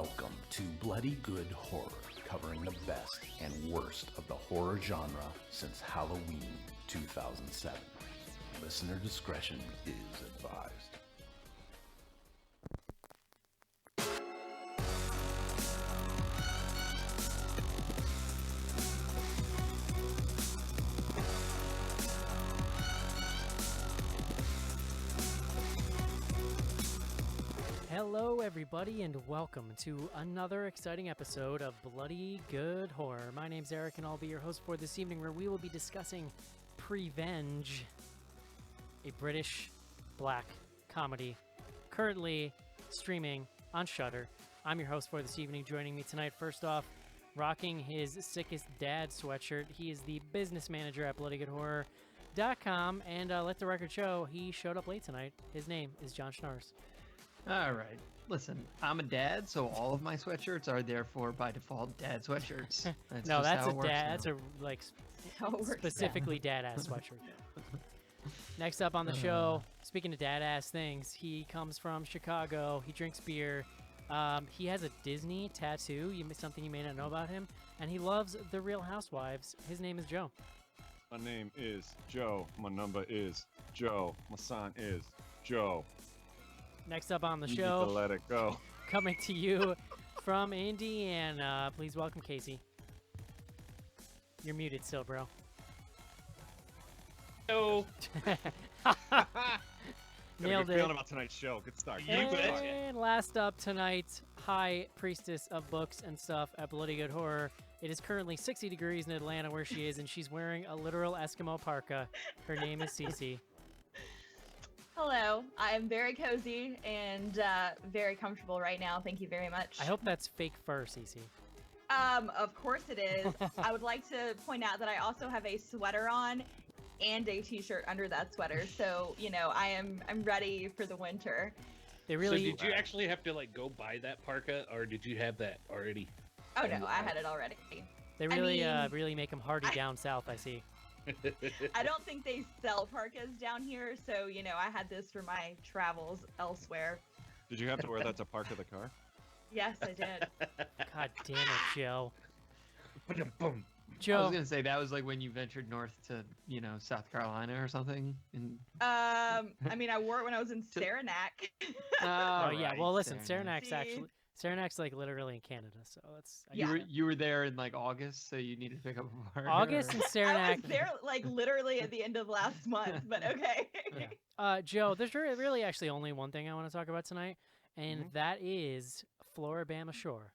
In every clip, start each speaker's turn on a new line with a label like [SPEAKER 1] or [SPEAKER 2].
[SPEAKER 1] Welcome to Bloody Good Horror, covering the best and worst of the horror genre since Halloween 2007. Listener discretion is advised.
[SPEAKER 2] Hello everybody and welcome to another exciting episode of Bloody Good Horror. My name's Eric and I'll be your host for this evening, where we will be discussing Prevenge, a British black comedy currently streaming on Shudder. I'm your host for this evening. Joining me tonight, first off, rocking his sickest dad sweatshirt, he is the business manager at BloodyGoodHorror.com, and let the record show he showed up late tonight. His name is John Schnars.
[SPEAKER 3] All right. Listen, I'm a dad, so all of my sweatshirts are therefore by default dad sweatshirts.
[SPEAKER 2] No, that's a dad.
[SPEAKER 3] Now.
[SPEAKER 2] That's a like specifically dad-ass sweatshirt. Next up on the show, speaking of dad-ass things, he comes from Chicago. He drinks beer. He has a Disney tattoo. Something you may not know about him, and he loves The Real Housewives. His name is Joe.
[SPEAKER 4] My name is Joe. My number is Joe. My sign is Joe.
[SPEAKER 2] Next up on the
[SPEAKER 4] You
[SPEAKER 2] show,
[SPEAKER 4] need to let it go.
[SPEAKER 2] coming to you from Indiana, please welcome Casey. You're muted still, bro.
[SPEAKER 5] Hello.
[SPEAKER 2] Nailed
[SPEAKER 4] Feeling
[SPEAKER 2] it.
[SPEAKER 4] about tonight's show. Good start.
[SPEAKER 2] And last up tonight, High Priestess of Books and Stuff at Bloody Good Horror. It is currently 60 degrees in Atlanta where she is, and she's wearing a literal Eskimo parka. Her name is Cece.
[SPEAKER 6] Hello, I'm very cozy and very comfortable right now. Thank you very much.
[SPEAKER 2] I hope that's fake fur, Cece.
[SPEAKER 6] Of course it is. I would like to point out that I also have a sweater on and a t-shirt under that sweater. So, you know, I'm ready for the winter.
[SPEAKER 2] They really.
[SPEAKER 5] So did you actually have to like go buy that parka, or did you have that already?
[SPEAKER 6] Oh no, I had it already.
[SPEAKER 2] They really,
[SPEAKER 6] I mean,
[SPEAKER 2] really make them hardy down south. I see.
[SPEAKER 6] I don't think they sell parkas down here, so you know, I had this for my travels elsewhere.
[SPEAKER 4] Did you have to wear that to park of the car?
[SPEAKER 6] Yes, I did.
[SPEAKER 2] God damn it, Joe.
[SPEAKER 3] I
[SPEAKER 2] Joe.
[SPEAKER 3] was gonna say that was like when you ventured north to, South Carolina or something.
[SPEAKER 6] I mean, I wore it when I was in Saranac.
[SPEAKER 2] Oh yeah. Well, listen,
[SPEAKER 3] Saranac.
[SPEAKER 2] Saranac's like literally in Canada, so that's.
[SPEAKER 3] You were there in like August, so you needed to pick up a parka.
[SPEAKER 2] August and
[SPEAKER 6] I
[SPEAKER 2] Saranac.
[SPEAKER 6] was there like literally at the end of last month, but okay.
[SPEAKER 2] Joe, there's really actually only one thing I want to talk about tonight, and that is Floribama Shore.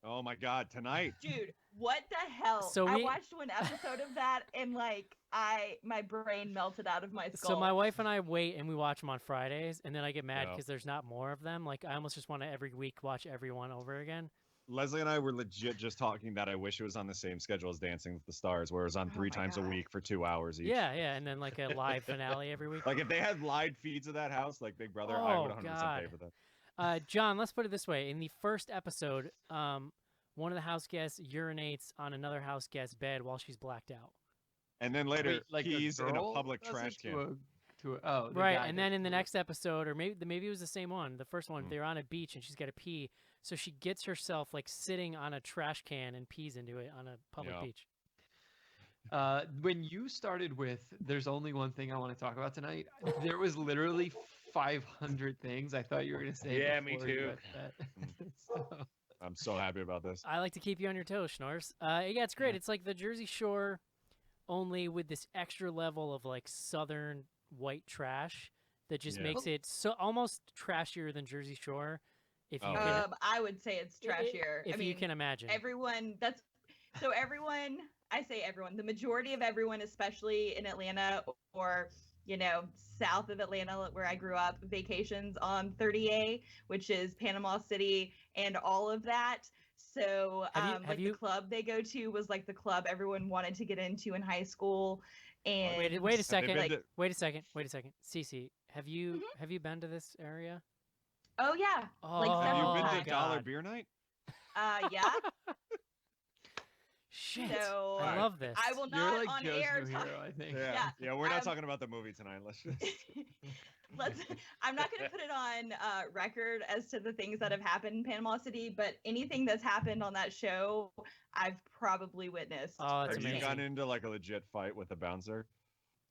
[SPEAKER 4] Oh my God, tonight.
[SPEAKER 6] Dude, what the hell?
[SPEAKER 2] So
[SPEAKER 6] I watched one episode of that and like my brain melted out of my skull.
[SPEAKER 2] So my wife and I wait and we watch them on Fridays, and then I get mad
[SPEAKER 4] Yeah.
[SPEAKER 2] because there's not more of them. Like I almost just want to every week watch every one over again.
[SPEAKER 4] Leslie and I were legit just talking that I wish it was on the same schedule as Dancing with the Stars, where it was on
[SPEAKER 6] Oh
[SPEAKER 4] three
[SPEAKER 6] my
[SPEAKER 4] times a
[SPEAKER 6] God.
[SPEAKER 4] week for 2 hours each.
[SPEAKER 2] Yeah, and then like a live finale every week.
[SPEAKER 4] Like if they had live feeds of that house, like Big Brother, I would 100%
[SPEAKER 2] God.
[SPEAKER 4] pay for that.
[SPEAKER 2] John, let's put it this way: in the first episode, one of the house guests urinates on another house guest's bed while she's blacked out.
[SPEAKER 4] And then later,
[SPEAKER 3] Wait, like
[SPEAKER 4] he's in a
[SPEAKER 3] girl
[SPEAKER 4] public
[SPEAKER 3] does
[SPEAKER 4] trash
[SPEAKER 3] it
[SPEAKER 4] can.
[SPEAKER 3] the
[SPEAKER 2] Right,
[SPEAKER 3] guy
[SPEAKER 2] and
[SPEAKER 3] does
[SPEAKER 2] then in the
[SPEAKER 3] it.
[SPEAKER 2] next episode, or maybe it was the same one, the first one, they're on a beach and she's got to pee, so she gets herself like sitting on a trash can and pees into it on a public
[SPEAKER 4] Yeah.
[SPEAKER 2] beach.
[SPEAKER 3] When you started with, there's only one thing I want to talk about tonight. There was literally 500 things I thought you were gonna say.
[SPEAKER 5] Yeah, me
[SPEAKER 3] before you
[SPEAKER 5] too.
[SPEAKER 3] went to that. So-
[SPEAKER 4] I'm so happy about this.
[SPEAKER 2] I like to keep you on your toes, Schnars. Yeah, it's great. It's like the Jersey Shore, only with this extra level of like southern white trash that just
[SPEAKER 4] Yeah.
[SPEAKER 2] makes it so almost trashier than Jersey Shore. If you
[SPEAKER 4] Oh,
[SPEAKER 2] can,
[SPEAKER 4] yeah.
[SPEAKER 6] I would say it's trashier.
[SPEAKER 2] if
[SPEAKER 6] I mean,
[SPEAKER 2] you can imagine.
[SPEAKER 6] everyone I say everyone, the majority of everyone, especially in Atlanta or you know, south of Atlanta where I grew up, vacations on 30A, which is Panama City and all of that. So the club they go to was like the club everyone wanted to get into in high school. And
[SPEAKER 2] Wait a second.
[SPEAKER 4] been to-
[SPEAKER 2] Wait a second. Cece, have you been to this area?
[SPEAKER 6] oh yeah,
[SPEAKER 2] Oh,
[SPEAKER 6] like
[SPEAKER 4] Have
[SPEAKER 6] several
[SPEAKER 4] you been
[SPEAKER 6] times.
[SPEAKER 4] to Dollar
[SPEAKER 2] God.
[SPEAKER 4] Beer Night?
[SPEAKER 6] Yeah.
[SPEAKER 2] Shit.
[SPEAKER 6] So
[SPEAKER 2] I love this.
[SPEAKER 6] I will
[SPEAKER 3] You're
[SPEAKER 6] not
[SPEAKER 3] like
[SPEAKER 6] on
[SPEAKER 3] Joe's
[SPEAKER 6] air
[SPEAKER 3] new
[SPEAKER 6] talk.
[SPEAKER 3] hero, I think.
[SPEAKER 4] Yeah, we're not
[SPEAKER 6] um,
[SPEAKER 4] talking about the movie tonight. Let's just.
[SPEAKER 6] I'm not going to put it on record as to the things that have happened in Panama City, but anything that's happened on that show, I've probably witnessed.
[SPEAKER 2] Oh, that's
[SPEAKER 4] Have you
[SPEAKER 2] amazing.
[SPEAKER 4] gotten into like a legit fight with the bouncer?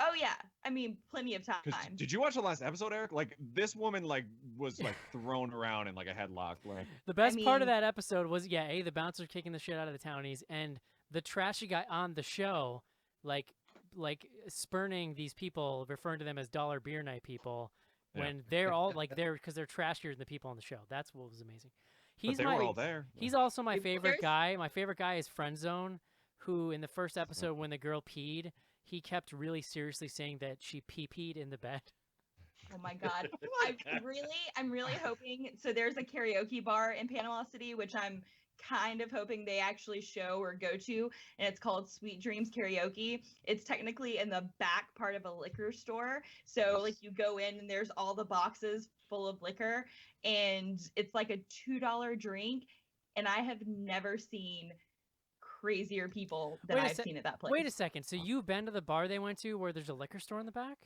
[SPEAKER 6] Oh yeah, I mean, plenty of time.
[SPEAKER 4] Did you watch the last episode, Eric? Like this woman like was like thrown around in like a headlock. Like
[SPEAKER 2] The best part of
[SPEAKER 6] mean-
[SPEAKER 2] that episode was, the bouncer kicking the shit out of the townies, and the trashy guy on the show, like spurning these people, referring to them as dollar beer night people,
[SPEAKER 4] Yeah.
[SPEAKER 2] when they're all like because they're trashier than the people on the show. That's what was amazing.
[SPEAKER 4] but they were all there.
[SPEAKER 2] He's also my
[SPEAKER 6] If
[SPEAKER 2] favorite
[SPEAKER 6] there's-
[SPEAKER 2] guy. My favorite guy is Friendzone, who in the first episode when the girl peed, he kept really seriously saying that she pee-peed in the bed.
[SPEAKER 6] Oh my god. I'm really hoping, so there's a karaoke bar in Panama City, which I'm kind of hoping they actually show or go to, and it's called Sweet Dreams Karaoke. It's technically in the back part of a liquor store. So like you go in and there's all the boxes full of liquor, and it's like a $2 drink, and I have never seen crazier people than
[SPEAKER 2] Wait a
[SPEAKER 6] I've
[SPEAKER 2] sec-
[SPEAKER 6] seen at that place.
[SPEAKER 2] Wait a second. So you've been to the bar they went to where there's a liquor store in the back?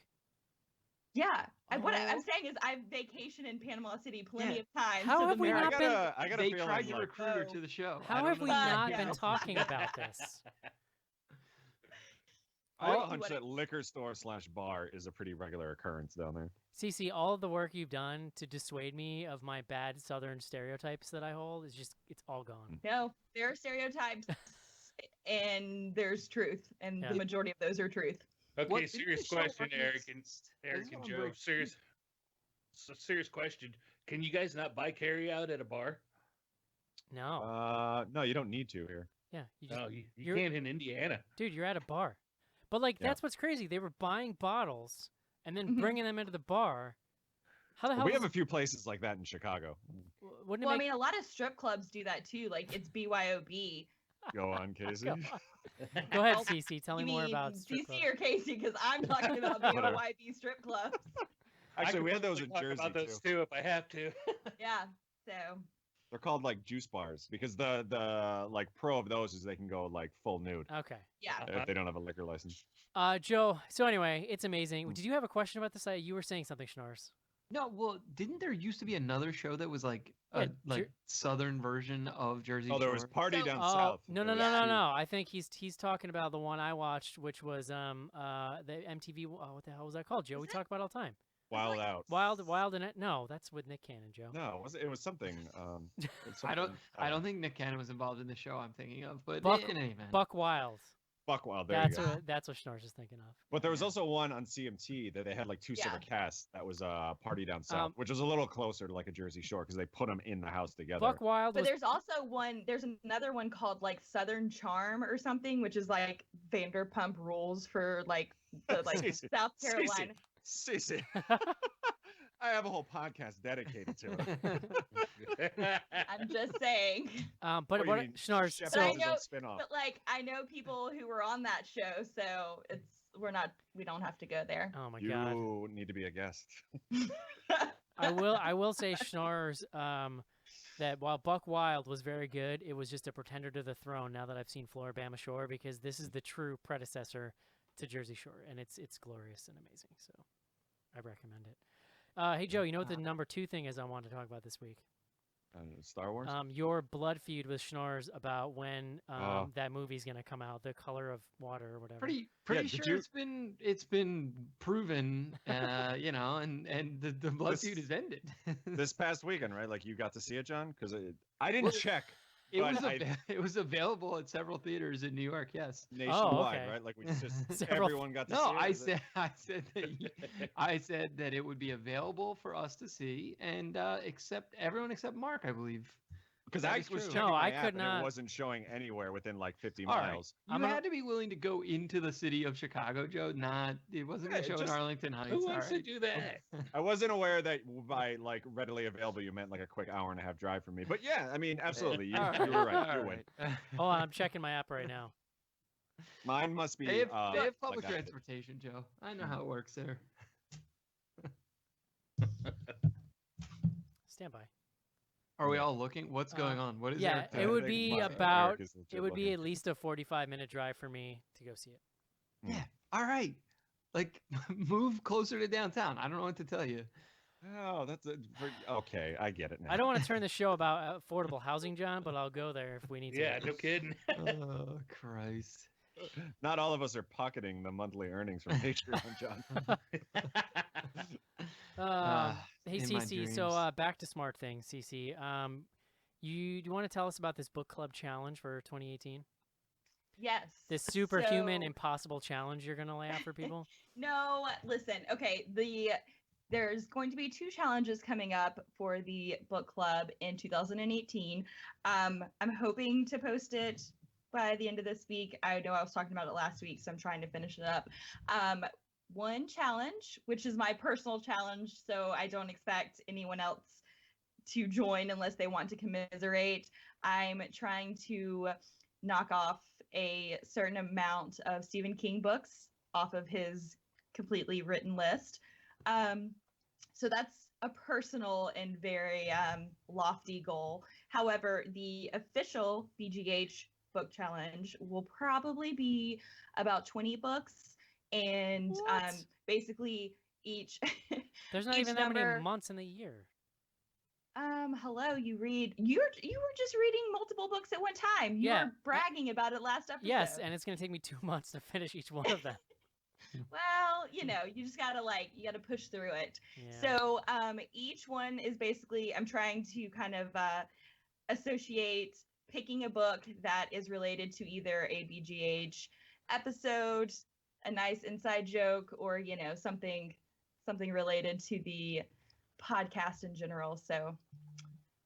[SPEAKER 6] Yeah. What I'm
[SPEAKER 2] Oh.
[SPEAKER 6] saying is I've vacationed in Panama City plenty
[SPEAKER 3] Yeah.
[SPEAKER 6] of times.
[SPEAKER 2] How
[SPEAKER 6] so
[SPEAKER 2] have
[SPEAKER 6] the
[SPEAKER 2] we
[SPEAKER 6] mayor-
[SPEAKER 4] I
[SPEAKER 2] not been-
[SPEAKER 4] got a
[SPEAKER 3] They
[SPEAKER 4] feeling
[SPEAKER 3] tried to
[SPEAKER 4] like,
[SPEAKER 3] recruit her
[SPEAKER 6] Oh.
[SPEAKER 3] to the show. I
[SPEAKER 2] How
[SPEAKER 3] don't
[SPEAKER 2] have
[SPEAKER 3] know
[SPEAKER 2] we
[SPEAKER 3] if
[SPEAKER 2] not
[SPEAKER 6] yeah.
[SPEAKER 2] been talking about this?
[SPEAKER 4] I have a
[SPEAKER 6] All-
[SPEAKER 4] hunch
[SPEAKER 6] what-
[SPEAKER 4] that liquor store / bar is a pretty regular occurrence down there.
[SPEAKER 2] Cece, all of the work you've done to dissuade me of my bad Southern stereotypes that I hold is it's all gone.
[SPEAKER 6] No, there are stereotypes and there's truth, and
[SPEAKER 2] Yeah.
[SPEAKER 6] the majority of those are truth.
[SPEAKER 5] Okay,
[SPEAKER 3] What-
[SPEAKER 5] serious
[SPEAKER 3] didn't the show
[SPEAKER 5] question,
[SPEAKER 3] reference-
[SPEAKER 5] Eric
[SPEAKER 3] Isn't
[SPEAKER 5] and
[SPEAKER 3] it on
[SPEAKER 5] Joe.
[SPEAKER 3] break?
[SPEAKER 5] Serious question. Can you guys not buy carry out at a bar?
[SPEAKER 2] No.
[SPEAKER 4] No, you don't need to here.
[SPEAKER 2] Yeah. You just,
[SPEAKER 5] No, you
[SPEAKER 2] you're-
[SPEAKER 5] can in Indiana.
[SPEAKER 2] dude, you're at a bar. But like
[SPEAKER 4] Yeah.
[SPEAKER 2] that's what's crazy. They were buying bottles and then
[SPEAKER 6] Mhm.
[SPEAKER 2] bringing them into the bar. How the hell?
[SPEAKER 4] We have a few places like that in Chicago.
[SPEAKER 2] Wouldn't it
[SPEAKER 6] Well, I
[SPEAKER 2] make
[SPEAKER 6] mean, a lot of strip clubs do that too. Like it's BYOB.
[SPEAKER 4] Go on, Casey.
[SPEAKER 2] Go ahead,
[SPEAKER 6] Well,
[SPEAKER 2] Cece. Tell me
[SPEAKER 6] You
[SPEAKER 2] more
[SPEAKER 6] mean
[SPEAKER 2] about strip
[SPEAKER 6] DC
[SPEAKER 2] clubs.
[SPEAKER 6] or Casey? Because I'm talking about
[SPEAKER 4] Whatever.
[SPEAKER 6] BYOB strip clubs.
[SPEAKER 4] Actually, we had those in
[SPEAKER 5] talk
[SPEAKER 4] Jersey
[SPEAKER 5] about those
[SPEAKER 4] too.
[SPEAKER 5] too if I have to.
[SPEAKER 6] Yeah. So
[SPEAKER 4] They're called like juice bars because the like pro of those is they can go like full nude
[SPEAKER 2] Okay.
[SPEAKER 6] yeah.
[SPEAKER 4] if they don't have a liquor license.
[SPEAKER 2] Joe, so anyway, it's amazing.
[SPEAKER 4] Mm.
[SPEAKER 2] Did you have a question about this? You were saying something, Schnars.
[SPEAKER 3] No, well, didn't there used to be another show that was like a
[SPEAKER 2] Yeah,
[SPEAKER 3] southern version of Jersey
[SPEAKER 4] Oh, there was
[SPEAKER 3] Shore?
[SPEAKER 4] Party
[SPEAKER 6] So-
[SPEAKER 4] Down
[SPEAKER 2] Oh,
[SPEAKER 4] South.
[SPEAKER 2] no,
[SPEAKER 4] There
[SPEAKER 2] no,
[SPEAKER 4] was
[SPEAKER 2] no, no,
[SPEAKER 4] two.
[SPEAKER 2] no. I think he's talking about the one I watched, which was the MTV. Oh, what the hell was that called, Joe? We
[SPEAKER 6] Was it-
[SPEAKER 2] talk about it all the time.
[SPEAKER 4] Wild Out.
[SPEAKER 2] Wild and no, that's with Nick Cannon, Joe.
[SPEAKER 4] No, it was something. It was
[SPEAKER 3] I don't.
[SPEAKER 4] something,
[SPEAKER 3] I don't think Nick Cannon was involved in the show I'm thinking of, but
[SPEAKER 2] Buck-
[SPEAKER 3] in any event.
[SPEAKER 2] Buck Wild.
[SPEAKER 4] Buck Wild. There
[SPEAKER 2] That's
[SPEAKER 4] you go.
[SPEAKER 2] that's what Schnars is thinking of.
[SPEAKER 4] But there was
[SPEAKER 3] Yeah.
[SPEAKER 4] also one on CMT that they had like two separate casts. That was Party Down South, which was a little closer to like a Jersey Shore because they put them in the house together.
[SPEAKER 2] Buck Wild
[SPEAKER 6] But
[SPEAKER 2] was
[SPEAKER 6] there's also there's another one called like Southern Charm or something, which is like Vanderpump Rules for like the like
[SPEAKER 4] Cece,
[SPEAKER 6] South
[SPEAKER 4] Cece.
[SPEAKER 6] Carolina.
[SPEAKER 4] Sissy. I have a whole podcast dedicated to it.
[SPEAKER 6] I'm just saying.
[SPEAKER 2] but
[SPEAKER 4] What do you
[SPEAKER 2] what
[SPEAKER 4] mean?
[SPEAKER 2] Schnars?
[SPEAKER 4] Chef
[SPEAKER 6] But I
[SPEAKER 4] has his own
[SPEAKER 6] know-
[SPEAKER 4] spin-off.
[SPEAKER 6] But like I know people who were on that show, so we don't have to go there.
[SPEAKER 2] Oh my
[SPEAKER 4] You
[SPEAKER 2] god.
[SPEAKER 4] need to be a guest.
[SPEAKER 2] I will say Schnars that while Buck Wild was very good, it was just a pretender to the throne now that I've seen Floribama Shore, because this is the true predecessor to Jersey Shore, and it's glorious and amazing. So I recommend it. Hey Joe, you know what the number 2 thing is I wanted to talk about this week?
[SPEAKER 4] Star Wars?
[SPEAKER 2] Your blood feud with Schnars about when
[SPEAKER 4] Oh.
[SPEAKER 2] that movie's gonna come out, The Color of Water or whatever.
[SPEAKER 3] Pretty
[SPEAKER 4] did
[SPEAKER 3] sure
[SPEAKER 4] you-
[SPEAKER 3] it's been proven, and the blood
[SPEAKER 4] This-
[SPEAKER 3] feud has ended.
[SPEAKER 4] This past weekend, right? Like you got to see it, John? Because I didn't
[SPEAKER 3] Well,
[SPEAKER 4] check
[SPEAKER 3] it
[SPEAKER 4] but
[SPEAKER 3] was
[SPEAKER 4] I-
[SPEAKER 3] it was available at several theaters in New York. Yes.
[SPEAKER 4] nationwide,
[SPEAKER 2] okay.
[SPEAKER 4] right? Like we just
[SPEAKER 2] Several-
[SPEAKER 4] everyone got to
[SPEAKER 3] No,
[SPEAKER 4] see it.
[SPEAKER 3] I
[SPEAKER 4] Is it-
[SPEAKER 3] said that it would be available for us to see, and everyone except Mark, I believe.
[SPEAKER 4] Because
[SPEAKER 3] That
[SPEAKER 4] I
[SPEAKER 3] is
[SPEAKER 4] was
[SPEAKER 3] true.
[SPEAKER 4] checking
[SPEAKER 2] No,
[SPEAKER 4] my
[SPEAKER 2] I
[SPEAKER 4] app
[SPEAKER 2] could
[SPEAKER 4] and
[SPEAKER 2] not-
[SPEAKER 4] it wasn't showing anywhere within like 50
[SPEAKER 3] All right.
[SPEAKER 4] miles.
[SPEAKER 3] You
[SPEAKER 2] I'm
[SPEAKER 3] had to be willing to go into the city of Chicago, Joe. It wasn't
[SPEAKER 4] Yeah,
[SPEAKER 3] going to show in
[SPEAKER 4] just-
[SPEAKER 3] Arlington Heights.
[SPEAKER 5] Who
[SPEAKER 3] all
[SPEAKER 5] wants to
[SPEAKER 3] right?
[SPEAKER 5] do that?
[SPEAKER 4] I wasn't aware that by like readily available you meant like a quick hour and a half drive for me. But yeah, I mean, absolutely, you,
[SPEAKER 3] All
[SPEAKER 4] you were right.
[SPEAKER 3] all
[SPEAKER 4] You win.
[SPEAKER 2] Hold on, I'm checking my app right now.
[SPEAKER 4] Mine must be.
[SPEAKER 3] They have
[SPEAKER 4] like
[SPEAKER 3] public
[SPEAKER 4] I did.
[SPEAKER 3] transportation, Joe. I know how it works there.
[SPEAKER 2] Stand by.
[SPEAKER 3] Are we all looking? What's going on? What is
[SPEAKER 2] Yeah,
[SPEAKER 3] there?
[SPEAKER 2] it would
[SPEAKER 4] think
[SPEAKER 2] be
[SPEAKER 4] Mark
[SPEAKER 2] about.
[SPEAKER 4] is legit
[SPEAKER 2] It would be
[SPEAKER 4] looking.
[SPEAKER 2] at least a 45-minute drive for me to go see it.
[SPEAKER 3] Yeah. All right. Like, move closer to downtown. I don't know what to tell you.
[SPEAKER 4] Oh, that's okay. I get it now.
[SPEAKER 2] I don't want to turn the show about affordable housing, John, but I'll go there if we need to.
[SPEAKER 5] Yeah, no kidding.
[SPEAKER 3] Oh, Christ.
[SPEAKER 4] Not all of us are pocketing the monthly earnings from Patreon, John.
[SPEAKER 2] Hey,
[SPEAKER 3] in my
[SPEAKER 2] Cece. So
[SPEAKER 3] dreams.
[SPEAKER 2] back to smart things, Cece. You want to tell us about this book club challenge for 2018?
[SPEAKER 6] Yes.
[SPEAKER 2] This superhuman
[SPEAKER 6] So-
[SPEAKER 2] impossible challenge you're gonna lay out for people?
[SPEAKER 6] No, listen. Okay, there's going to be 2 challenges coming up for the book club in 2018. I'm hoping to post it by the end of this week. I know I was talking about it last week, so I'm trying to finish it up. One challenge, which is my personal challenge, so I don't expect anyone else to join unless they want to commiserate. I'm trying to knock off a certain amount of Stephen King books off of his completely written list. So that's a personal and very lofty goal. However, the official BGH book challenge will probably be about 20 books, and
[SPEAKER 2] What?
[SPEAKER 6] basically each
[SPEAKER 2] There's not
[SPEAKER 6] each
[SPEAKER 2] even that many
[SPEAKER 6] number-
[SPEAKER 2] months in the year.
[SPEAKER 6] hello, you were just reading multiple books at one time. You
[SPEAKER 2] Yeah.
[SPEAKER 6] were bragging about it last episode.
[SPEAKER 2] Yes, and it's gonna take me 2 months to finish each one of them.
[SPEAKER 6] Well, you just gotta you gotta push through it.
[SPEAKER 2] Yeah.
[SPEAKER 6] So each one is basically, I'm trying to kind of associate picking a book that is related to either a BGH episode, a nice inside joke, or something related to the podcast in general. So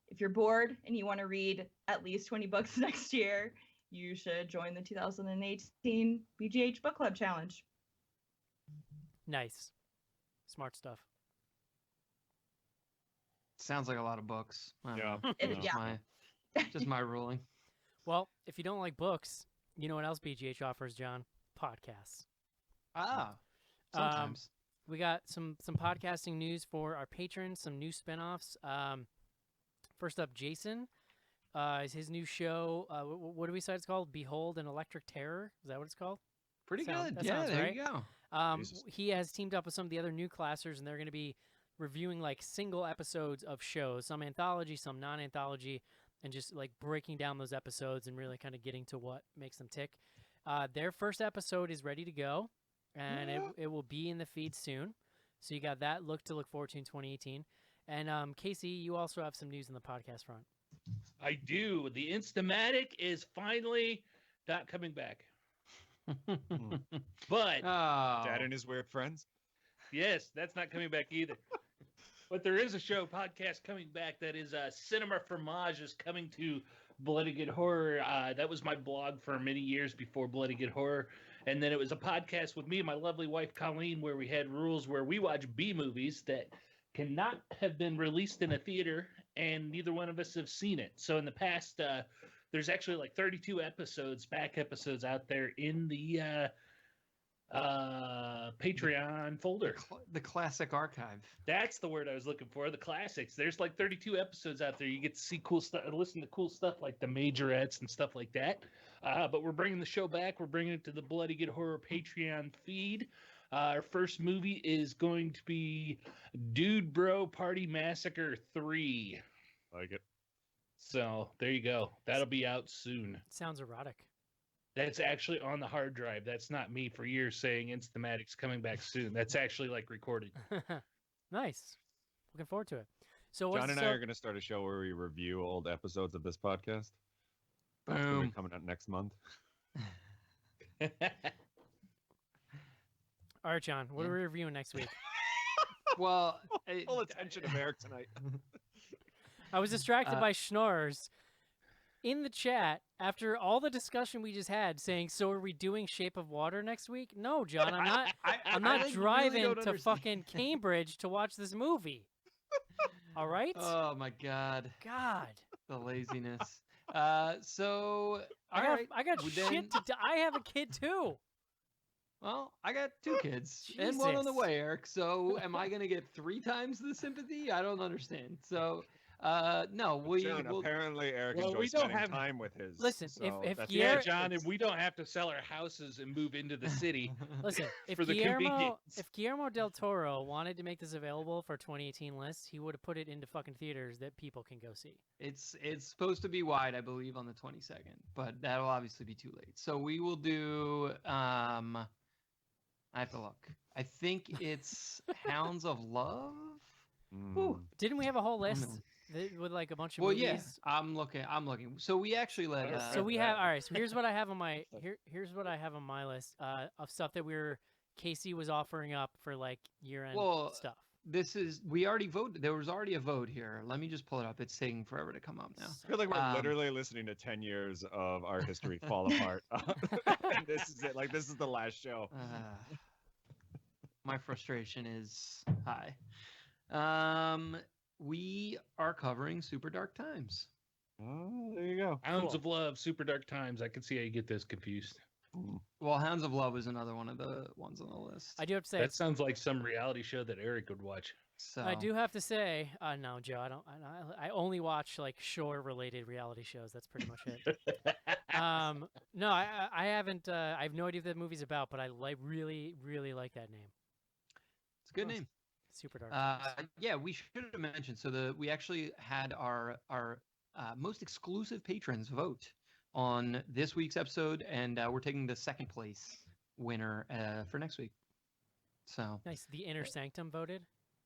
[SPEAKER 6] if you're bored and you want to read at least 20 books next year, you should join the 2018 BGH Book Club Challenge.
[SPEAKER 2] Nice. Smart stuff.
[SPEAKER 3] Sounds like a lot of books. I don't
[SPEAKER 4] Yeah.
[SPEAKER 3] know.
[SPEAKER 6] It- yeah.
[SPEAKER 3] Just my ruling.
[SPEAKER 2] Well, if you don't like books, you know what else BGH offers, John? Podcasts.
[SPEAKER 3] Ah, sometimes.
[SPEAKER 2] We got some podcasting news for our patrons, some new spinoffs. First up, Jason is his new show. What do we say it's called? Behold an Electric Terror. Is that what it's called?
[SPEAKER 3] Pretty
[SPEAKER 2] sound-
[SPEAKER 3] good.
[SPEAKER 2] that
[SPEAKER 3] Yeah,
[SPEAKER 2] sounds
[SPEAKER 3] there
[SPEAKER 2] right.
[SPEAKER 3] you go.
[SPEAKER 4] Jesus.
[SPEAKER 2] He has teamed up with some of the other new classers, and they're going to be reviewing like single episodes of shows, some anthology, some non-anthology, and just like breaking down those episodes and really kind of getting to what makes them tick. Their first episode is ready to go, and it will be in the feed soon. So you got that to look forward to in 2018. And Casey, you also have some news in the podcast front.
[SPEAKER 5] I do. The Instamatic is finally not coming back. But
[SPEAKER 3] Oh.
[SPEAKER 4] Dad and his weird friends.
[SPEAKER 5] yes, that's not coming back either. But there is a podcast coming back that is Cinema Fromage is coming to Bloody Good Horror. That was my blog for many years before Bloody Good Horror. And then it was a podcast with me and my lovely wife, Colleen, where we had rules where we watch B movies that cannot have been released in a theater, and neither one of us have seen it. So in the past, there's actually like 32 back episodes out there in the Patreon folder.
[SPEAKER 3] The classic archive.
[SPEAKER 5] That's the word I was looking for. The classics. There's like 32 episodes out there. You get to see cool stuff, listen to cool stuff like the majorettes and stuff like that. But we're bringing the show back. We're bringing it to the Bloody Good Horror Patreon feed. Our first movie is going to be Dude Bro Party Massacre 3.
[SPEAKER 4] Like it.
[SPEAKER 5] So there you go. That'll be out soon.
[SPEAKER 2] Sounds erotic.
[SPEAKER 5] That's actually on the hard drive. That's not me for years saying Instamatic's coming back soon. That's actually like recorded.
[SPEAKER 2] Nice. Looking forward to it. So what's
[SPEAKER 4] John and I are going to start a show where we review old episodes of this podcast. It's gonna be
[SPEAKER 3] Boom.
[SPEAKER 4] coming out next month.
[SPEAKER 2] All right, John. What are we reviewing next week?
[SPEAKER 3] Well,
[SPEAKER 4] Full attention of Eric tonight.
[SPEAKER 2] I was distracted by Schnorrs in the chat after all the discussion we just had, saying, "So are we doing Shape of Water next week?" No, John, I'm not. I'm not
[SPEAKER 3] like, really
[SPEAKER 2] driving
[SPEAKER 3] don't
[SPEAKER 2] to
[SPEAKER 3] understand.
[SPEAKER 2] fucking Cambridge to watch this movie. All right.
[SPEAKER 3] Oh my God,
[SPEAKER 2] God,
[SPEAKER 3] the laziness. So all
[SPEAKER 2] I got
[SPEAKER 3] right.
[SPEAKER 2] I got
[SPEAKER 3] well,
[SPEAKER 2] shit
[SPEAKER 3] then-
[SPEAKER 2] to do. I have a kid too.
[SPEAKER 3] Well, I got 2 kids and one on the
[SPEAKER 2] Jesus.
[SPEAKER 3] way, Eric. So am I going to get 3 times the sympathy? I don't understand. So No,
[SPEAKER 4] John, apparently Eric
[SPEAKER 5] Well,
[SPEAKER 4] enjoys
[SPEAKER 5] we don't
[SPEAKER 4] spending
[SPEAKER 5] have-
[SPEAKER 4] time with his.
[SPEAKER 2] Listen,
[SPEAKER 4] so
[SPEAKER 2] if
[SPEAKER 4] that's-
[SPEAKER 5] Yeah,
[SPEAKER 2] Guillermo,
[SPEAKER 5] John, and we don't have to sell our houses and move into the city.
[SPEAKER 2] listen, if
[SPEAKER 5] For the
[SPEAKER 2] Guillermo,
[SPEAKER 5] convenience.
[SPEAKER 2] if Guillermo del Toro wanted to make this available for 2018 lists, he would have put it into fucking theaters that people can go see.
[SPEAKER 3] It's supposed to be wide, I believe, on the 22nd, but that'll obviously be too late. So we will do. I have to look. I think it's Hounds of Love.
[SPEAKER 4] Mm.
[SPEAKER 2] Didn't we have a whole
[SPEAKER 3] Oh,
[SPEAKER 2] list
[SPEAKER 3] no.
[SPEAKER 2] with like a bunch of
[SPEAKER 3] Well,
[SPEAKER 2] movies?
[SPEAKER 3] yeah, I'm looking. So we actually let.
[SPEAKER 5] I
[SPEAKER 2] So we
[SPEAKER 5] that.
[SPEAKER 2] have all right. So here's what I have on my here's what I have on my list of stuff that Casey was offering up for like year-end
[SPEAKER 3] Well,
[SPEAKER 2] stuff.
[SPEAKER 3] we already voted. There was already a vote here. Let me just pull it up. It's taking forever to come up now.
[SPEAKER 4] I feel like we're
[SPEAKER 3] Um,
[SPEAKER 4] literally listening to 10 years of our history fall apart. And this is it. Like, this is the last show.
[SPEAKER 3] My frustration is high. We are covering Super Dark Times.
[SPEAKER 4] Oh, there you go.
[SPEAKER 5] Hounds
[SPEAKER 3] Cool.
[SPEAKER 5] of Love, Super Dark Times. I can see how you get this confused.
[SPEAKER 3] Well, Hounds of Love is another one of the ones on the list.
[SPEAKER 2] I do have to say
[SPEAKER 5] That sounds like some reality show that Eric would watch.
[SPEAKER 3] So
[SPEAKER 2] I do have to say, no, Joe, I don't. I only watch like shore-related reality shows. That's pretty much it. No, I haven't. I have no idea what that movie's about, but I really, really like that name.
[SPEAKER 3] It's a good name.
[SPEAKER 2] Super Dark.
[SPEAKER 3] Yeah, we should have mentioned. So we actually had our most exclusive patrons vote on this week's episode, and we're taking the second place winner for next week. So
[SPEAKER 2] Nice. The Inner Sanctum voted.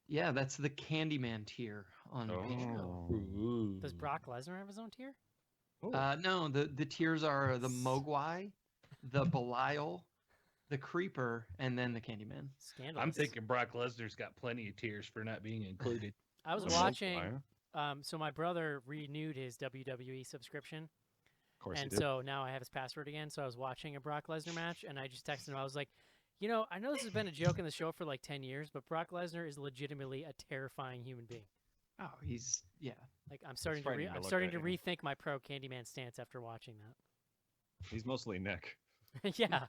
[SPEAKER 3] yeah, that's the Candyman tier on Patreon.
[SPEAKER 4] Oh.
[SPEAKER 2] Does Brock Lesnar have his own tier?
[SPEAKER 3] No, the tiers are the Mogwai, the Belial, the Creeper, and then the Candyman.
[SPEAKER 2] Scandalous.
[SPEAKER 5] I'm thinking Brock Lesnar's got plenty of tears for not being included.
[SPEAKER 2] I was
[SPEAKER 4] The
[SPEAKER 2] watching.
[SPEAKER 4] Multiplier.
[SPEAKER 2] So my brother renewed his WWE subscription,
[SPEAKER 4] Of course
[SPEAKER 2] and
[SPEAKER 4] he did.
[SPEAKER 2] so now I have his password again. So I was watching a Brock Lesnar match, and I just texted him. I was like, you know, I know this has been a joke in the show for like 10 years, but Brock Lesnar is legitimately a terrifying human being.
[SPEAKER 3] Oh, he's
[SPEAKER 2] Like I'm starting to
[SPEAKER 4] frightening to
[SPEAKER 2] I'm
[SPEAKER 4] look
[SPEAKER 2] starting
[SPEAKER 4] at,
[SPEAKER 2] to
[SPEAKER 4] yeah.
[SPEAKER 2] rethink my pro Candyman stance after watching
[SPEAKER 4] He's mostly Nick.
[SPEAKER 2] that. Yeah,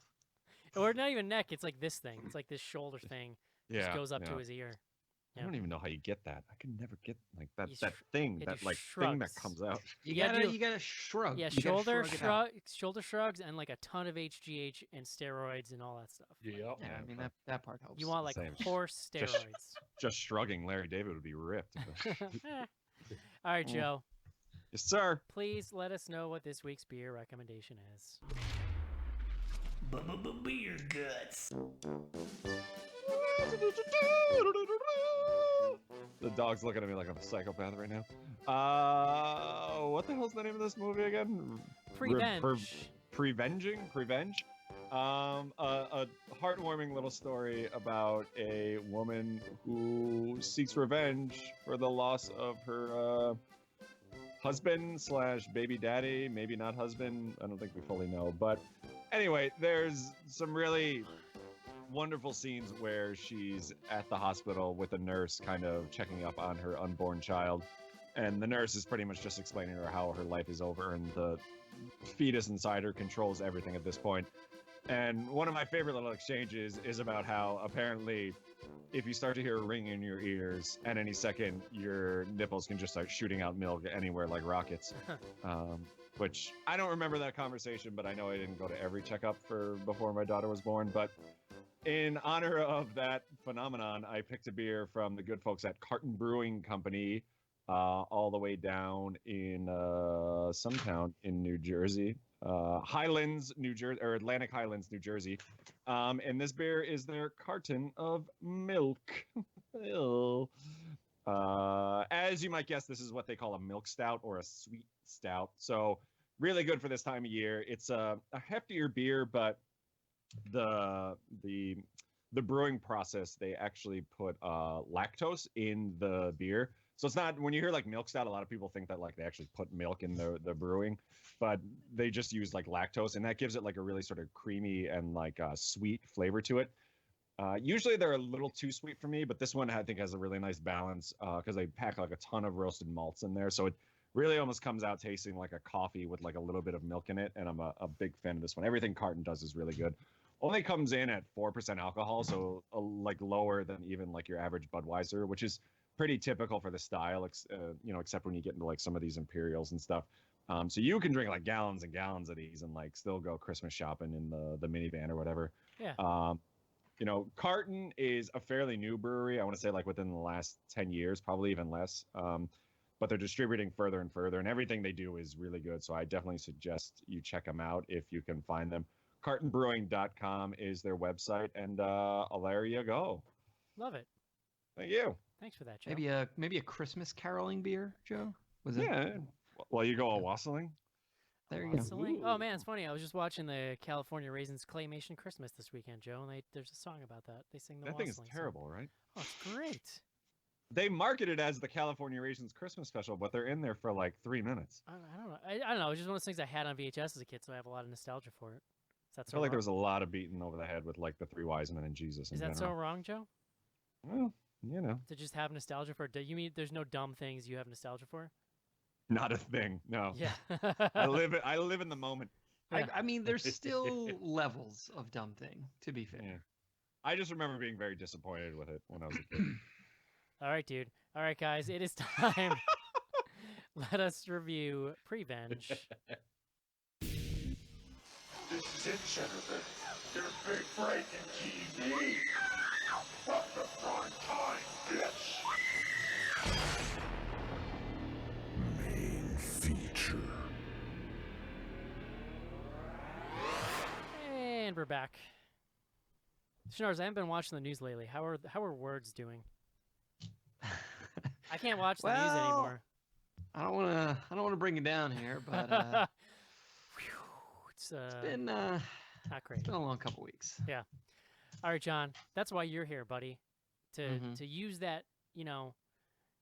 [SPEAKER 2] or not even neck. It's like this thing. It's like this shoulder thing.
[SPEAKER 4] Yeah.
[SPEAKER 2] Just goes up to
[SPEAKER 4] yeah.
[SPEAKER 2] his ear.
[SPEAKER 4] I
[SPEAKER 2] Yeah.
[SPEAKER 4] don't even know how you get that. I could never get like that
[SPEAKER 2] You
[SPEAKER 4] that
[SPEAKER 2] sh-
[SPEAKER 4] thing,
[SPEAKER 2] you
[SPEAKER 4] that
[SPEAKER 2] do
[SPEAKER 4] like thing that
[SPEAKER 2] shrugs.
[SPEAKER 4] comes out.
[SPEAKER 3] you
[SPEAKER 2] Yeah,
[SPEAKER 3] gotta
[SPEAKER 2] dude.
[SPEAKER 3] you gotta shrug.
[SPEAKER 2] Yeah,
[SPEAKER 3] You gotta
[SPEAKER 2] shoulder
[SPEAKER 3] shrug it out.
[SPEAKER 2] shoulder shrugs and like a ton of HGH and steroids and all that stuff. Like,
[SPEAKER 5] Yep.
[SPEAKER 3] Yeah, I mean
[SPEAKER 4] but
[SPEAKER 3] that part helps.
[SPEAKER 2] you want like
[SPEAKER 4] Same.
[SPEAKER 2] horse
[SPEAKER 4] Just-
[SPEAKER 2] steroids.
[SPEAKER 4] Just shrugging Larry David would be ripped.
[SPEAKER 2] All right,
[SPEAKER 4] Mm.
[SPEAKER 2] Joe.
[SPEAKER 4] Yes, sir.
[SPEAKER 2] Please let us know what this week's beer recommendation is.
[SPEAKER 1] Beer guts.
[SPEAKER 4] The dog's looking at me like I'm a psychopath right now. What the hell's the name of this movie again?
[SPEAKER 2] Prevenge.
[SPEAKER 4] Prevenge. A heartwarming little story about a woman who seeks revenge for the loss of her husband / baby daddy, maybe not husband. I don't think we fully know, but anyway, there's some really wonderful scenes where she's at the hospital with a nurse kind of checking up on her unborn child, and the nurse is pretty much just explaining to her how her life is over and the fetus inside her controls everything at this point. And one of my favorite little exchanges is about how apparently if you start to hear a ring in your ears at any second, your nipples can just start shooting out milk anywhere like rockets. Which I don't remember that conversation, but I know I didn't go to every checkup before my daughter was born. But in honor of that phenomenon, I picked a beer from the good folks at Carton Brewing Company, all the way down in some town in New Jersey, Highlands, New Jersey, or Atlantic Highlands, New Jersey. And this beer is their carton of milk. Ew. As you might guess, this is what they call a milk stout or a sweet stout. So really good for this time of year. It's a heftier beer, but the brewing process, they actually put lactose in the beer. So it's not, when you hear like milk stout, a lot of people think that like they actually put milk in the brewing, but they just use like lactose, and that gives it like a really sort of creamy and like sweet flavor to it. Usually they're a little too sweet for me, but this one I think has a really nice balance because they pack like a ton of roasted malts in there. So it really almost comes out tasting like a coffee with like a little bit of milk in it. And I'm a big fan of this one. Everything Carton does is really good. Only comes in at 4% alcohol, so like lower than even like your average Budweiser, which is pretty typical for the style, except when you get into like some of these Imperials and stuff. So you can drink like gallons and gallons of these and like still go Christmas shopping in the minivan or whatever.
[SPEAKER 2] Yeah.
[SPEAKER 4] Carton is a fairly new brewery. I want to say like within the last 10 years, probably even less. But they're distributing further and further, and everything they do is really good. So I definitely suggest you check them out if you can find them. Cartonbrewing.com is their website, and there you go.
[SPEAKER 2] Love it.
[SPEAKER 4] Thank you.
[SPEAKER 2] Thanks for that, Joe.
[SPEAKER 3] Maybe a Christmas caroling beer, Joe? Was it?
[SPEAKER 4] Yeah. Well, you go all wassailing.
[SPEAKER 3] There you go.
[SPEAKER 2] Wassailing? Oh man, it's funny. I was just watching the California Raisins Claymation Christmas this weekend, Joe, and there's a song about that. They sing the
[SPEAKER 4] That thing is
[SPEAKER 2] wassailing
[SPEAKER 4] terrible,
[SPEAKER 2] song.
[SPEAKER 4] right?
[SPEAKER 2] Oh, it's great.
[SPEAKER 4] They market it as the California Raisins Christmas special, but they're in there for like 3 minutes.
[SPEAKER 2] I don't know. I don't know. It was just one of those things I had on VHS as a kid, so I have a lot of nostalgia for it. Is that
[SPEAKER 4] I
[SPEAKER 2] so
[SPEAKER 4] feel like there
[SPEAKER 2] wrong?
[SPEAKER 4] was a lot of beating over the head with like the three wise men and Jesus.
[SPEAKER 2] Is
[SPEAKER 4] in
[SPEAKER 2] that so
[SPEAKER 4] general.
[SPEAKER 2] wrong, Joe?
[SPEAKER 4] Well,
[SPEAKER 2] To just have nostalgia for? You mean there's no dumb things you have nostalgia for?
[SPEAKER 4] not a thing. No.
[SPEAKER 2] Yeah.
[SPEAKER 4] I live in the moment.
[SPEAKER 2] Yeah.
[SPEAKER 3] I mean, there's still levels of dumb thing, to be fair.
[SPEAKER 4] Yeah. I just remember being very disappointed with it when I was a kid.
[SPEAKER 2] All right, dude. All right, guys. It is time. Let us review Prevenge.
[SPEAKER 7] This is it, Jennifer. Your big breaking TV. From the prime time, bitch. Main feature.
[SPEAKER 2] And we're back. Schnars, I haven't been watching the news lately. How are words doing? I can't watch the news
[SPEAKER 3] Well,
[SPEAKER 2] anymore.
[SPEAKER 3] I don't want to bring you down here, but
[SPEAKER 2] It's
[SPEAKER 3] it's been
[SPEAKER 2] not great.
[SPEAKER 3] a long couple weeks.
[SPEAKER 2] All right, John. That's why you're here, buddy. To
[SPEAKER 3] Mhm.
[SPEAKER 2] to use that,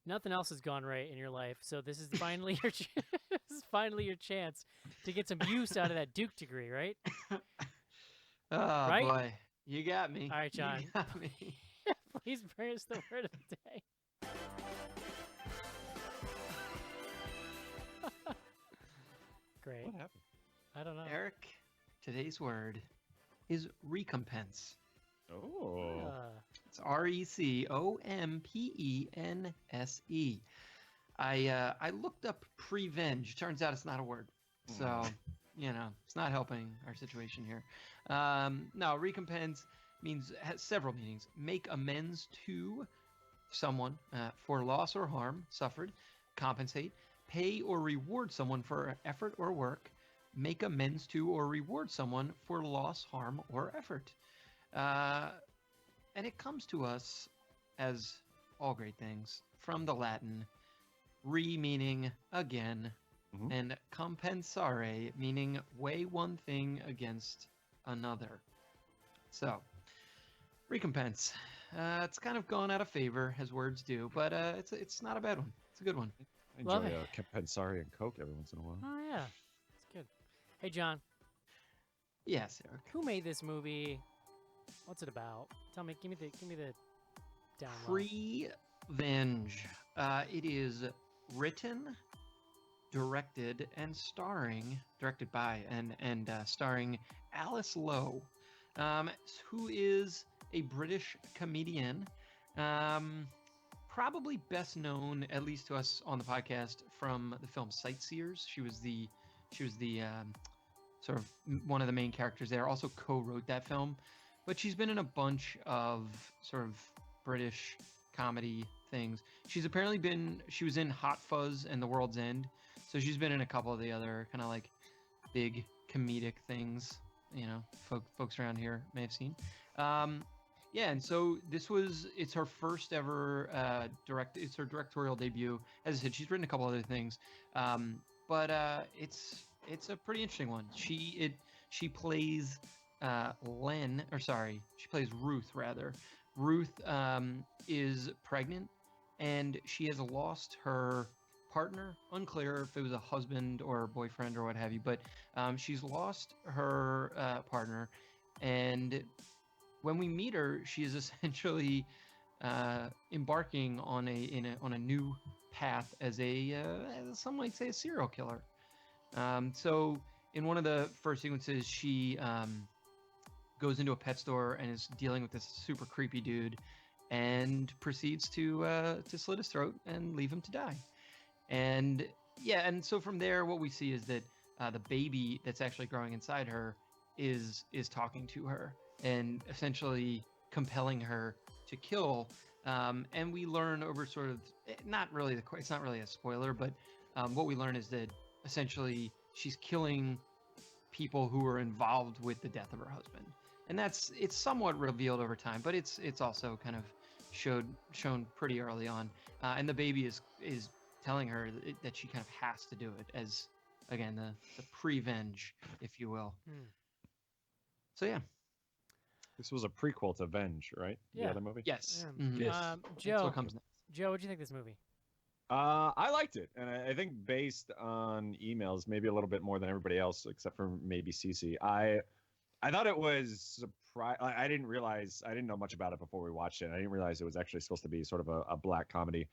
[SPEAKER 2] nothing else has gone right in your life. So this is finally your this is finally your chance to get some use out of that Duke degree, right?
[SPEAKER 3] Oh
[SPEAKER 2] Right?
[SPEAKER 3] boy, you got me.
[SPEAKER 2] All right, John.
[SPEAKER 3] You got me.
[SPEAKER 2] Please bring us the word of the day. Great.
[SPEAKER 4] What happened?
[SPEAKER 2] I don't know.
[SPEAKER 3] Eric, today's word is recompense.
[SPEAKER 4] Oh.
[SPEAKER 3] It's RECOMPENSE. I looked up prevenge. Turns out it's not a word. So, it's not helping our situation here. No, recompense has several meanings. Make amends to someone for loss or harm suffered. Compensate. Pay or reward someone for effort or work. Make amends to or reward someone for loss, harm, or effort. And it comes to us, as all great things, from the Latin, meaning again,
[SPEAKER 4] Mhm.
[SPEAKER 3] and compensare, meaning weigh one thing against another. So, recompense. It's kind of gone out of favor, as words do, but it's not a bad one. It's a good one.
[SPEAKER 4] I
[SPEAKER 2] Love
[SPEAKER 4] enjoy
[SPEAKER 2] it.
[SPEAKER 4] Compensari and Coke every once in a while.
[SPEAKER 2] Oh yeah, it's good. Hey John,
[SPEAKER 3] Yes, Eric.
[SPEAKER 2] who made this movie? What's it about? Tell me. Give me the down low.
[SPEAKER 3] Prevenge. It is written, directed, and directed by and starring Alice Lowe, who is a British comedian, probably best known, at least to us on the podcast, from the film Sightseers. She was the sort of one of the main characters there. Also co-wrote that film, but she's been in a bunch of sort of British comedy things. She was in Hot Fuzz and The World's End, so she's been in a couple of the other kind of like big comedic things, folks around here may have seen. And so it's her first ever it's her directorial debut. As I said, she's written a couple other things, but it's a pretty interesting one. She plays she plays Ruth rather. Ruth is pregnant, and she has lost her partner. Unclear if it was a husband or a boyfriend or what have you, but she's lost her partner, and when we meet her, she is essentially embarking on a new path as some might say a serial killer. So in one of the first sequences, she goes into a pet store and is dealing with this super creepy dude, and proceeds to slit his throat and leave him to die. And yeah, and so from there, what we see is that the baby that's actually growing inside her is talking to her and essentially compelling her to kill. And we learn over sort of it's not really a spoiler, but what we learn is that essentially she's killing people who were involved with the death of her husband, and it's somewhat revealed over time, but it's also kind of shown pretty early on. And the baby is telling her that she kind of has to do it as, again, the prevenge, if you will. So yeah,
[SPEAKER 4] This was a prequel to Venge, right? The
[SPEAKER 2] Yeah.
[SPEAKER 4] other movie.
[SPEAKER 3] yes.
[SPEAKER 2] Yeah.
[SPEAKER 3] Mhm.
[SPEAKER 5] Yes.
[SPEAKER 3] That's
[SPEAKER 2] Joe,
[SPEAKER 3] what comes next.
[SPEAKER 2] Joe, what do you think of this movie?
[SPEAKER 4] I liked it, and I think based on emails, maybe a little bit more than everybody else, except for maybe Cece. I thought it was I didn't know much about it before we watched it. I didn't realize it was actually supposed to be sort of a black comedy.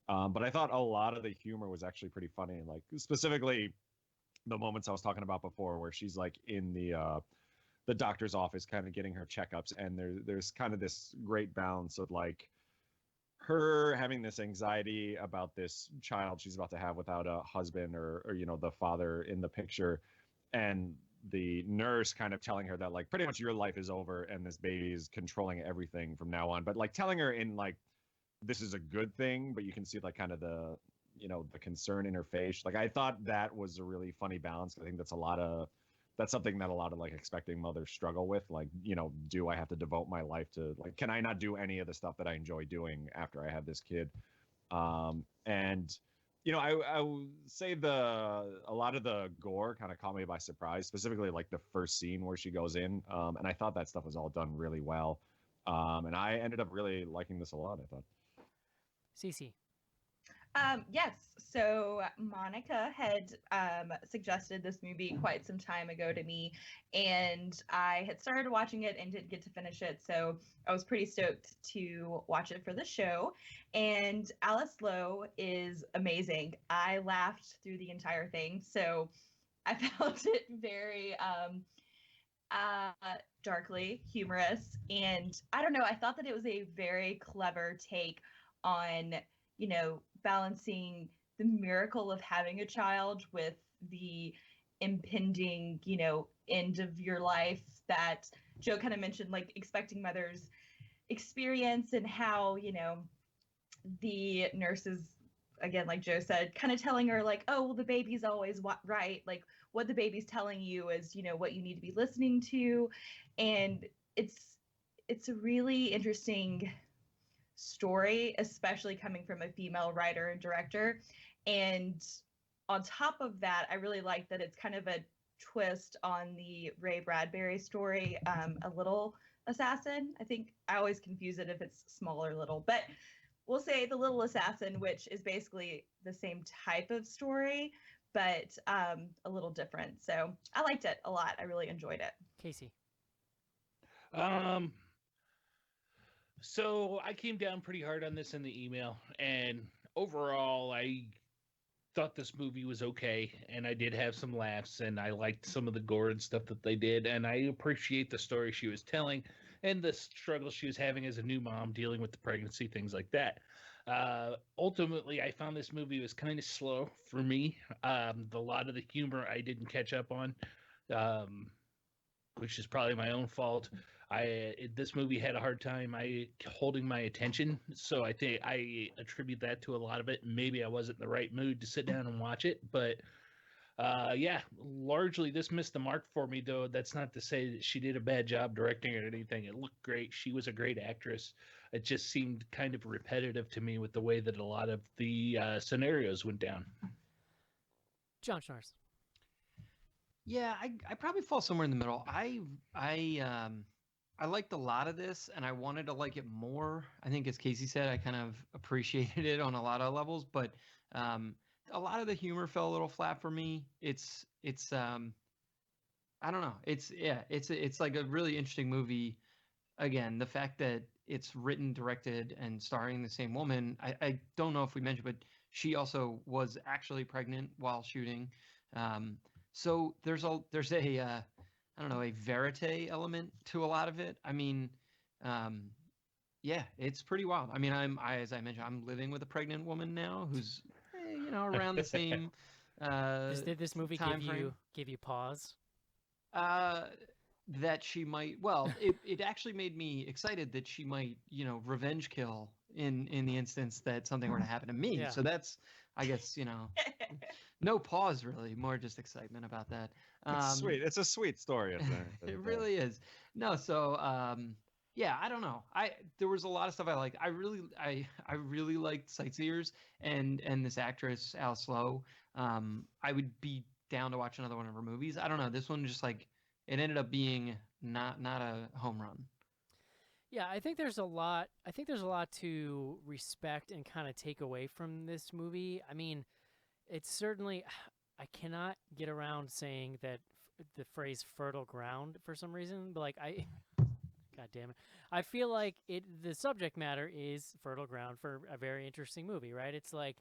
[SPEAKER 4] But I thought a lot of the humor was actually pretty funny, like specifically the moments I was talking about before, where she's like in the doctor's office, kind of getting her checkups, and there's kind of this great balance of like her having this anxiety about this child she's about to have without a husband or the father in the picture, and the nurse kind of telling her that like pretty much your life is over and this baby is controlling everything from now on, but like telling her in like this is a good thing, but you can see like kind of the the concern in her face. Like I thought that was a really funny balance. I think that's something that a lot of like expecting mothers struggle with. Like, do I have to devote my life to like, can I not do any of the stuff that I enjoy doing after I have this kid? And I would say a lot of the gore kind of caught me by surprise, specifically like the first scene where she goes in. And I thought that stuff was all done really well. And I ended up really liking this a lot, I thought.
[SPEAKER 2] Cece.
[SPEAKER 6] Yes. So Monica had suggested this movie quite some time ago to me, and I had started watching it and didn't get to finish it. So I was pretty stoked to watch it for the show. And Alice Lowe is amazing. I laughed through the entire thing. So I found it very darkly humorous. And I don't know, I thought that it was a very clever take on, balancing the miracle of having a child with the impending, end of your life that Joe kind of mentioned, like expecting mothers experience, and how, the nurses, again, like Joe said, kind of telling her like, oh, well, the baby's always right. Like what the baby's telling you is, what you need to be listening to. And it's a really interesting story, especially coming from a female writer and director. And on top of that, I really like that it's kind of a twist on the Ray Bradbury story, A Little Assassin. I think I always confuse it if it's small or little, but we'll say The Little Assassin, which is basically the same type of story, but a little different. So I liked it a lot. I really enjoyed it.
[SPEAKER 2] Casey.
[SPEAKER 5] So I came down pretty hard on this in the email, and overall, I thought this movie was okay, and I did have some laughs, and I liked some of the gore and stuff that they did, and I appreciate the story she was telling and the struggle she was having as a new mom dealing with the pregnancy, things like that. Ultimately, I found this movie was kind of slow for me. A lot of the humor I didn't catch up on, which is probably my own fault. This movie had a hard time holding my attention, so I think I attribute that to a lot of it. Maybe I wasn't in the right mood to sit down and watch it, but yeah, largely this missed the mark for me, though. That's not to say that she did a bad job directing it or anything. It looked great. She was a great actress. It just seemed kind of repetitive to me with the way that a lot of the scenarios went down.
[SPEAKER 2] John Schnars.
[SPEAKER 3] Yeah, I probably fall somewhere in the middle. I liked a lot of this, and I wanted to like it more. I think, as Casey said, I kind of appreciated it on a lot of levels, but a lot of the humor fell a little flat for me. It's I don't know. It's like a really interesting movie. Again, the fact that it's written, directed, and starring the same woman. I don't know if we mentioned, but she also was actually pregnant while shooting. So there's a I don't know, a verite element to a lot of it. I mean, Yeah, it's pretty wild. I mean, as I mentioned, I'm living with a pregnant woman now who's, around the same
[SPEAKER 2] Did this movie
[SPEAKER 3] time frame.
[SPEAKER 2] give you pause?
[SPEAKER 3] Uh, that she might. Well, it actually made me excited that she might, revenge kill in the instance that something were to happen to me.
[SPEAKER 2] Yeah.
[SPEAKER 3] So that's, I guess, no pause really, more just excitement about that.
[SPEAKER 4] It's sweet. It's a sweet story. At the end of the
[SPEAKER 3] It
[SPEAKER 4] day.
[SPEAKER 3] really is. No, so yeah, I don't know. There was a lot of stuff I liked. I really liked Sightseers and this actress Alice Lowe. I would be down to watch another one of her movies. I don't know. This one just like it ended up being not a home run.
[SPEAKER 2] Yeah, I think there's a lot. I think there's a lot to respect and kind of take away from this movie. I mean, it's certainly. I cannot get around saying that the phrase "fertile ground" for some reason. But like God damn it, I feel like the subject matter is fertile ground for a very interesting movie, right? It's like,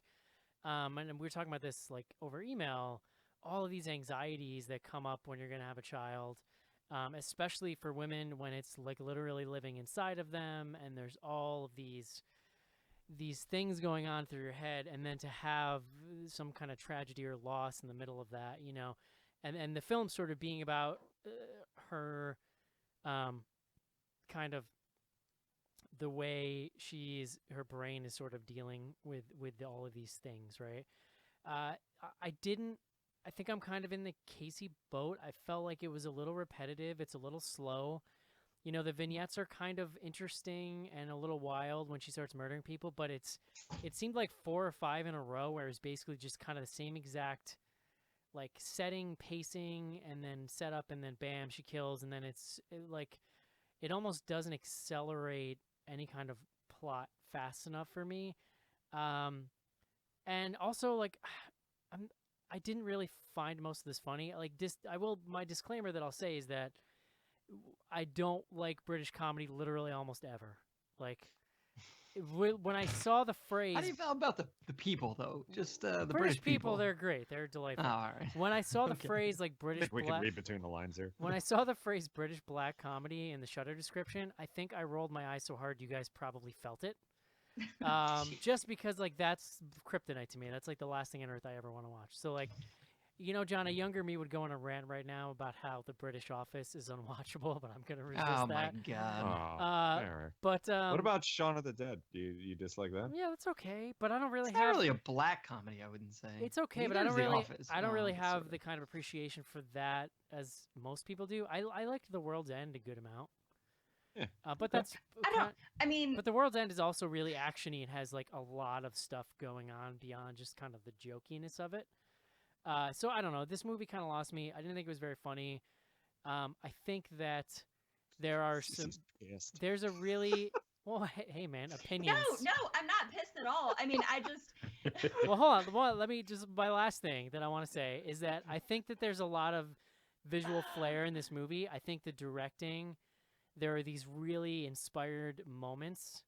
[SPEAKER 2] and we were talking about this like over email. All of these anxieties that come up when you're going to have a child, especially for women when it's like literally living inside of them, and there's all of these things going on through your head, and then to have some kind of tragedy or loss in the middle of that, and the film sort of being about her kind of the way her brain is sort of dealing with all of these things, right? I think I'm kind of in the Casey boat. I felt like it was a little repetitive. It's a little slow. The vignettes are kind of interesting and a little wild when she starts murdering people, but it seemed like 4 or 5 in a row where it was basically just kind of the same exact like setting, pacing, and then setup, and then bam, she kills, and then it almost doesn't accelerate any kind of plot fast enough for me. And also like I didn't really find most of this funny. Like my disclaimer that I'll say is that I don't like British comedy literally almost ever. Like when I saw the phrase,
[SPEAKER 3] How do you feel about the people though? Just the
[SPEAKER 2] British people, they're great. They're delightful.
[SPEAKER 3] Oh, all right.
[SPEAKER 2] When I saw the
[SPEAKER 3] Okay.
[SPEAKER 2] phrase like
[SPEAKER 4] I
[SPEAKER 2] British
[SPEAKER 4] think we can
[SPEAKER 2] black,
[SPEAKER 4] read between the lines here.
[SPEAKER 2] when I saw the phrase British black comedy in the Shudder description, I think I rolled my eyes so hard you guys probably felt it. Just because like that's kryptonite to me. That's like the last thing on earth I ever want to watch. So like, John, a younger me would go on a rant right now about how the British Office is unwatchable, but I'm gonna resist
[SPEAKER 3] Oh
[SPEAKER 2] that.
[SPEAKER 3] my god.
[SPEAKER 4] Oh, fair.
[SPEAKER 2] But
[SPEAKER 4] What about Shaun of the Dead? Do you dislike that?
[SPEAKER 2] yeah, that's okay. But I don't really
[SPEAKER 3] It's not
[SPEAKER 2] have.
[SPEAKER 3] really a black comedy, I wouldn't say.
[SPEAKER 2] It's okay, but
[SPEAKER 3] Neither
[SPEAKER 2] I
[SPEAKER 3] is
[SPEAKER 2] don't
[SPEAKER 3] The
[SPEAKER 2] really.
[SPEAKER 3] Office.
[SPEAKER 2] I don't
[SPEAKER 3] Well,
[SPEAKER 2] really
[SPEAKER 3] it's
[SPEAKER 2] have
[SPEAKER 3] sort of.
[SPEAKER 2] the kind of appreciation for that as most people do. I liked The World's End a good amount.
[SPEAKER 4] Yeah.
[SPEAKER 2] But that's.
[SPEAKER 6] I mean,
[SPEAKER 2] But The World's End is also really actiony and has like a lot of stuff going on beyond just kind of the jokiness of it. So I don't know. This movie kind of lost me. I didn't think it was very funny. I think that there are some.
[SPEAKER 4] Pissed.
[SPEAKER 2] There's a really well. Hey man, opinions.
[SPEAKER 6] no, I'm not pissed at all. I mean, I just
[SPEAKER 2] Well, hold on. Well, let me just. My last thing that I want to say is that I think that there's a lot of visual flair in this movie. I think the directing. There are these really inspired moments.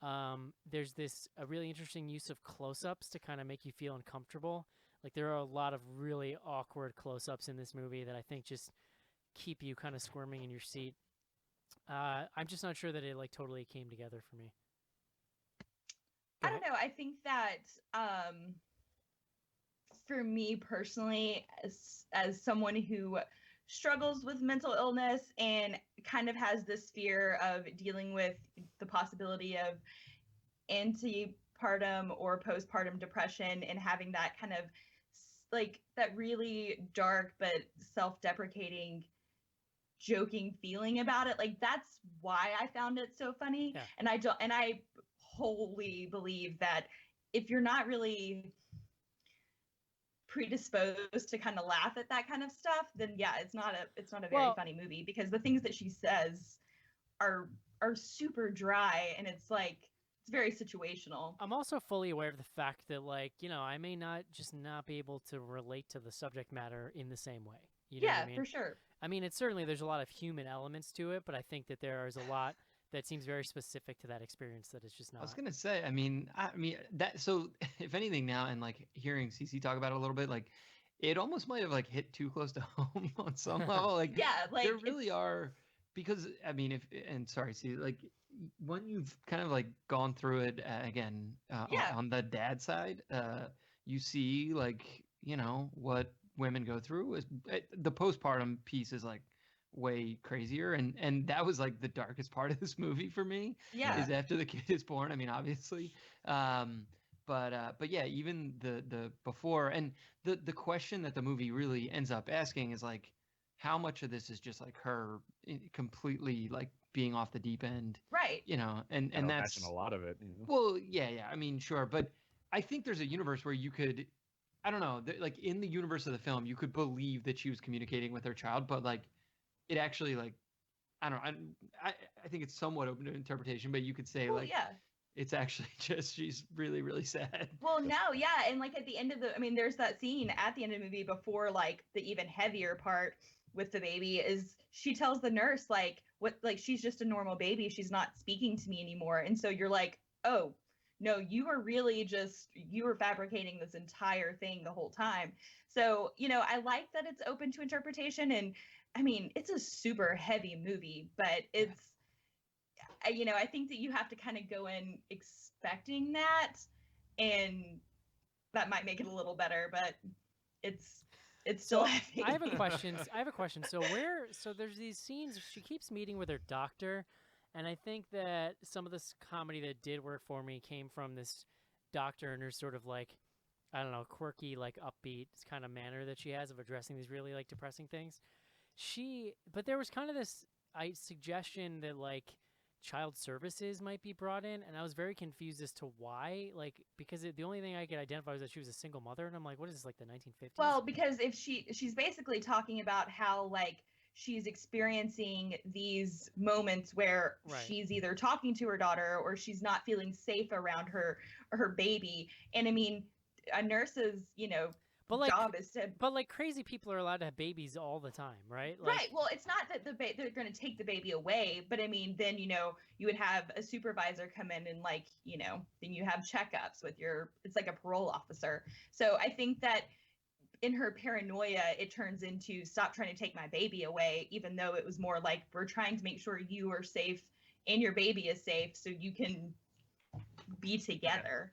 [SPEAKER 2] There's a really interesting use of close-ups to kind of make you feel uncomfortable. Like there are a lot of really awkward close-ups in this movie that I think just keep you kind of squirming in your seat. I'm just not sure that it like totally came together for me. Go
[SPEAKER 6] I don't know. I think that for me personally, as someone who struggles with mental illness and kind of has this fear of dealing with the possibility of antepartum or postpartum depression and having that kind of like that really dark but self-deprecating joking feeling about it, like that's why I found it so funny.
[SPEAKER 2] Yeah.
[SPEAKER 6] And I wholly believe that if you're not really predisposed to kind of laugh at that kind of stuff, then yeah, it's not a very funny movie, because the things that she says are super dry, and it's like it's very situational.
[SPEAKER 2] I'm also fully aware of the fact that like, I may not be able to relate to the subject matter in the same way. You know what I mean?
[SPEAKER 6] For sure.
[SPEAKER 2] I mean, it's certainly there's a lot of human elements to it, but I think that there is a lot that seems very specific to that experience that it's just not.
[SPEAKER 3] I was gonna say, I mean that. So, if anything, now and like hearing CC talk about it a little bit, like it almost might have like hit too close to home on some level. Like
[SPEAKER 6] yeah, like
[SPEAKER 3] there really are, because I mean, sorry, see, like when you've kind of like gone through it again
[SPEAKER 6] Yeah.
[SPEAKER 3] on the dad side, you see like what women go through. Is the postpartum piece is like way crazier, and that was like the darkest part of this movie for me.
[SPEAKER 6] Yeah.
[SPEAKER 3] Is after the kid is born. I mean, obviously, but yeah, even the before, and the question that the movie really ends up asking is like, how much of this is just like her completely like being off the deep end,
[SPEAKER 6] Right.
[SPEAKER 3] and
[SPEAKER 4] I
[SPEAKER 3] that's
[SPEAKER 4] imagine a lot of it.
[SPEAKER 3] well, yeah, I mean, sure, but I think there's a universe where you could, I don't know, like in the universe of the film, you could believe that she was communicating with her child, but like it actually like I don't know, I think it's somewhat open to interpretation, but you could say
[SPEAKER 6] Well,
[SPEAKER 3] like
[SPEAKER 6] yeah.
[SPEAKER 3] it's actually just she's really really sad.
[SPEAKER 6] Well, no, yeah, and like at the end of I mean, there's that scene at the end of the movie before like the even heavier part with the baby is she tells the nurse like what like she's just a normal baby, she's not speaking to me anymore, and so you're like, oh no, you were really just you were fabricating this entire thing the whole time. So I like that it's open to interpretation, and I mean it's a super heavy movie, but it's I think that you have to kind of go in expecting that, and that might make it a little better, but it's still heavy.
[SPEAKER 2] I have a question. So there's these scenes. She keeps meeting with her doctor, and I think that some of this comedy that did work for me came from this doctor and her sort of like, I don't know, quirky, like upbeat kind of manner that she has of addressing these really like depressing things. But there was kind of this suggestion that like child services might be brought in, and I was very confused as to why, like because the only thing I could identify was that she was a single mother, and I'm like, what is this, like the 1950s?
[SPEAKER 6] Well, because if she's basically talking about how like she's experiencing these moments where
[SPEAKER 2] Right.
[SPEAKER 6] she's either talking to her daughter or she's not feeling safe around her baby, and I mean a nurse's
[SPEAKER 2] but like,
[SPEAKER 6] job is to
[SPEAKER 2] but like crazy people are allowed to have babies all the time, right? Like,
[SPEAKER 6] right. Well, it's not that they're going to take the baby away, but I mean, then you would have a supervisor come in and like then you have checkups with it's like a parole officer. So I think that in her paranoia, it turns into stop trying to take my baby away, even though it was more like we're trying to make sure you are safe and your baby is safe, so you can be together.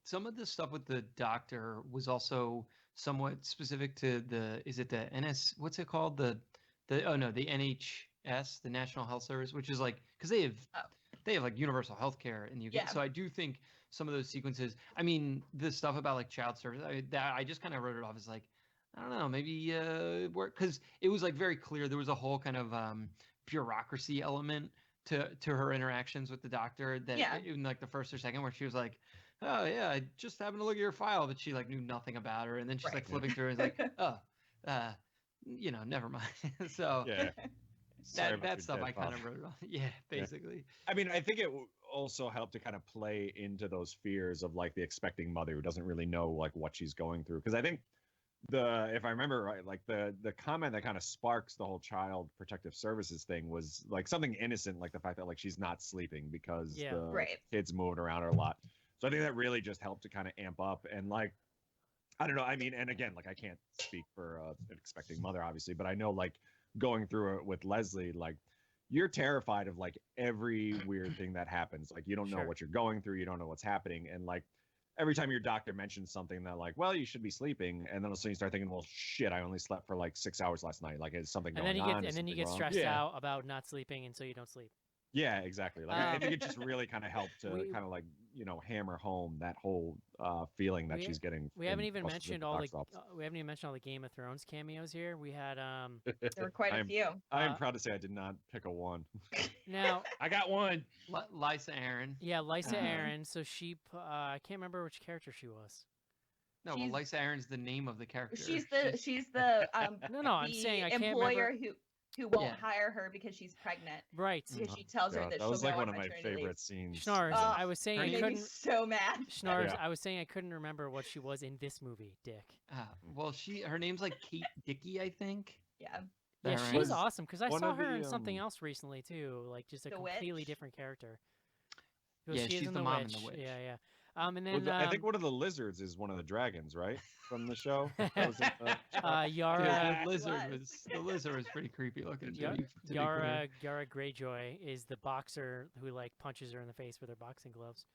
[SPEAKER 3] Some of the stuff with the doctor was also somewhat specific to is it the what's it called, the NHS, the National Health Service, which is like because they have like universal health care in the UK.
[SPEAKER 6] Yeah.
[SPEAKER 3] So I do think some of those sequences, I mean the stuff about like child service, I just kind of wrote it off as like, I don't know, maybe work, because it was like very clear there was a whole kind of bureaucracy element to her interactions with the doctor that in like the first or second where she was like, oh yeah, I just happened to look at your file, but she like knew nothing about her, and then she's like flipping through and is like, oh, never mind. So
[SPEAKER 4] Yeah.
[SPEAKER 3] that stuff I kind of wrote it on. Yeah, basically.
[SPEAKER 4] Yeah. I mean, I think it also helped to kind of play into those fears of like the expecting mother who doesn't really know like what she's going through. Because I think if I remember right, like the comment that kind of sparks the whole child protective services thing was like something innocent, like the fact that like she's not sleeping because the kid's moving around her a lot. So I think that really just helped to kind of amp up, and like, I don't know. I mean, and again, like I can't speak for an expecting mother, obviously, but I know like going through it with Leslie, like you're terrified of like every weird thing that happens. Like you don't know what you're going through, you don't know what's happening, and like every time your doctor mentions something that like, well, you should be sleeping, and then all of a sudden you start thinking, well, shit, I only slept for like 6 hours last night. Like, is something going on?
[SPEAKER 2] And then you get stressed out about not sleeping, and so you don't sleep.
[SPEAKER 4] Yeah, exactly. Like I think it just really kind of helped to kind of like hammer home that whole feeling that she's getting.
[SPEAKER 2] We haven't even mentioned all the Game of Thrones cameos here. We had
[SPEAKER 6] there were quite a few.
[SPEAKER 4] I am proud to say I did not pick a one.
[SPEAKER 2] Now
[SPEAKER 5] I got one.
[SPEAKER 3] Lysa Arryn.
[SPEAKER 2] Yeah, Lysa Arryn. So she, I can't remember which character she was.
[SPEAKER 3] No, well, Lysa Arryn's the name of the character.
[SPEAKER 6] She's the
[SPEAKER 2] no, I'm saying I can't
[SPEAKER 6] employer
[SPEAKER 2] remember.
[SPEAKER 6] who won't hire her because she's pregnant.
[SPEAKER 2] Right.
[SPEAKER 6] Because she tells her that
[SPEAKER 4] was
[SPEAKER 6] she'll
[SPEAKER 4] like
[SPEAKER 6] go
[SPEAKER 4] one
[SPEAKER 6] on
[SPEAKER 4] of my
[SPEAKER 6] maternity
[SPEAKER 4] favorite
[SPEAKER 6] leave.
[SPEAKER 4] scenes.
[SPEAKER 2] Schnars, I was saying I couldn't.
[SPEAKER 6] So mad.
[SPEAKER 2] Schnars, I was saying I couldn't remember what she was in this movie, Dick.
[SPEAKER 3] Well, her name's like Kate Dickie, I think.
[SPEAKER 6] Yeah.
[SPEAKER 2] Yeah, she's awesome because I saw her in
[SPEAKER 4] the,
[SPEAKER 2] something else recently too, like just a completely different character.
[SPEAKER 3] Yeah, she's the mom in The Witch.
[SPEAKER 2] Yeah. And then
[SPEAKER 4] I think one of the lizards is one of the dragons, right? From the show.
[SPEAKER 2] Yara.
[SPEAKER 3] the lizard
[SPEAKER 6] was.
[SPEAKER 3] was pretty creepy looking.
[SPEAKER 2] Ya-
[SPEAKER 3] to be clear.
[SPEAKER 2] Yara Greyjoy is the boxer who like punches her in the face with her boxing gloves.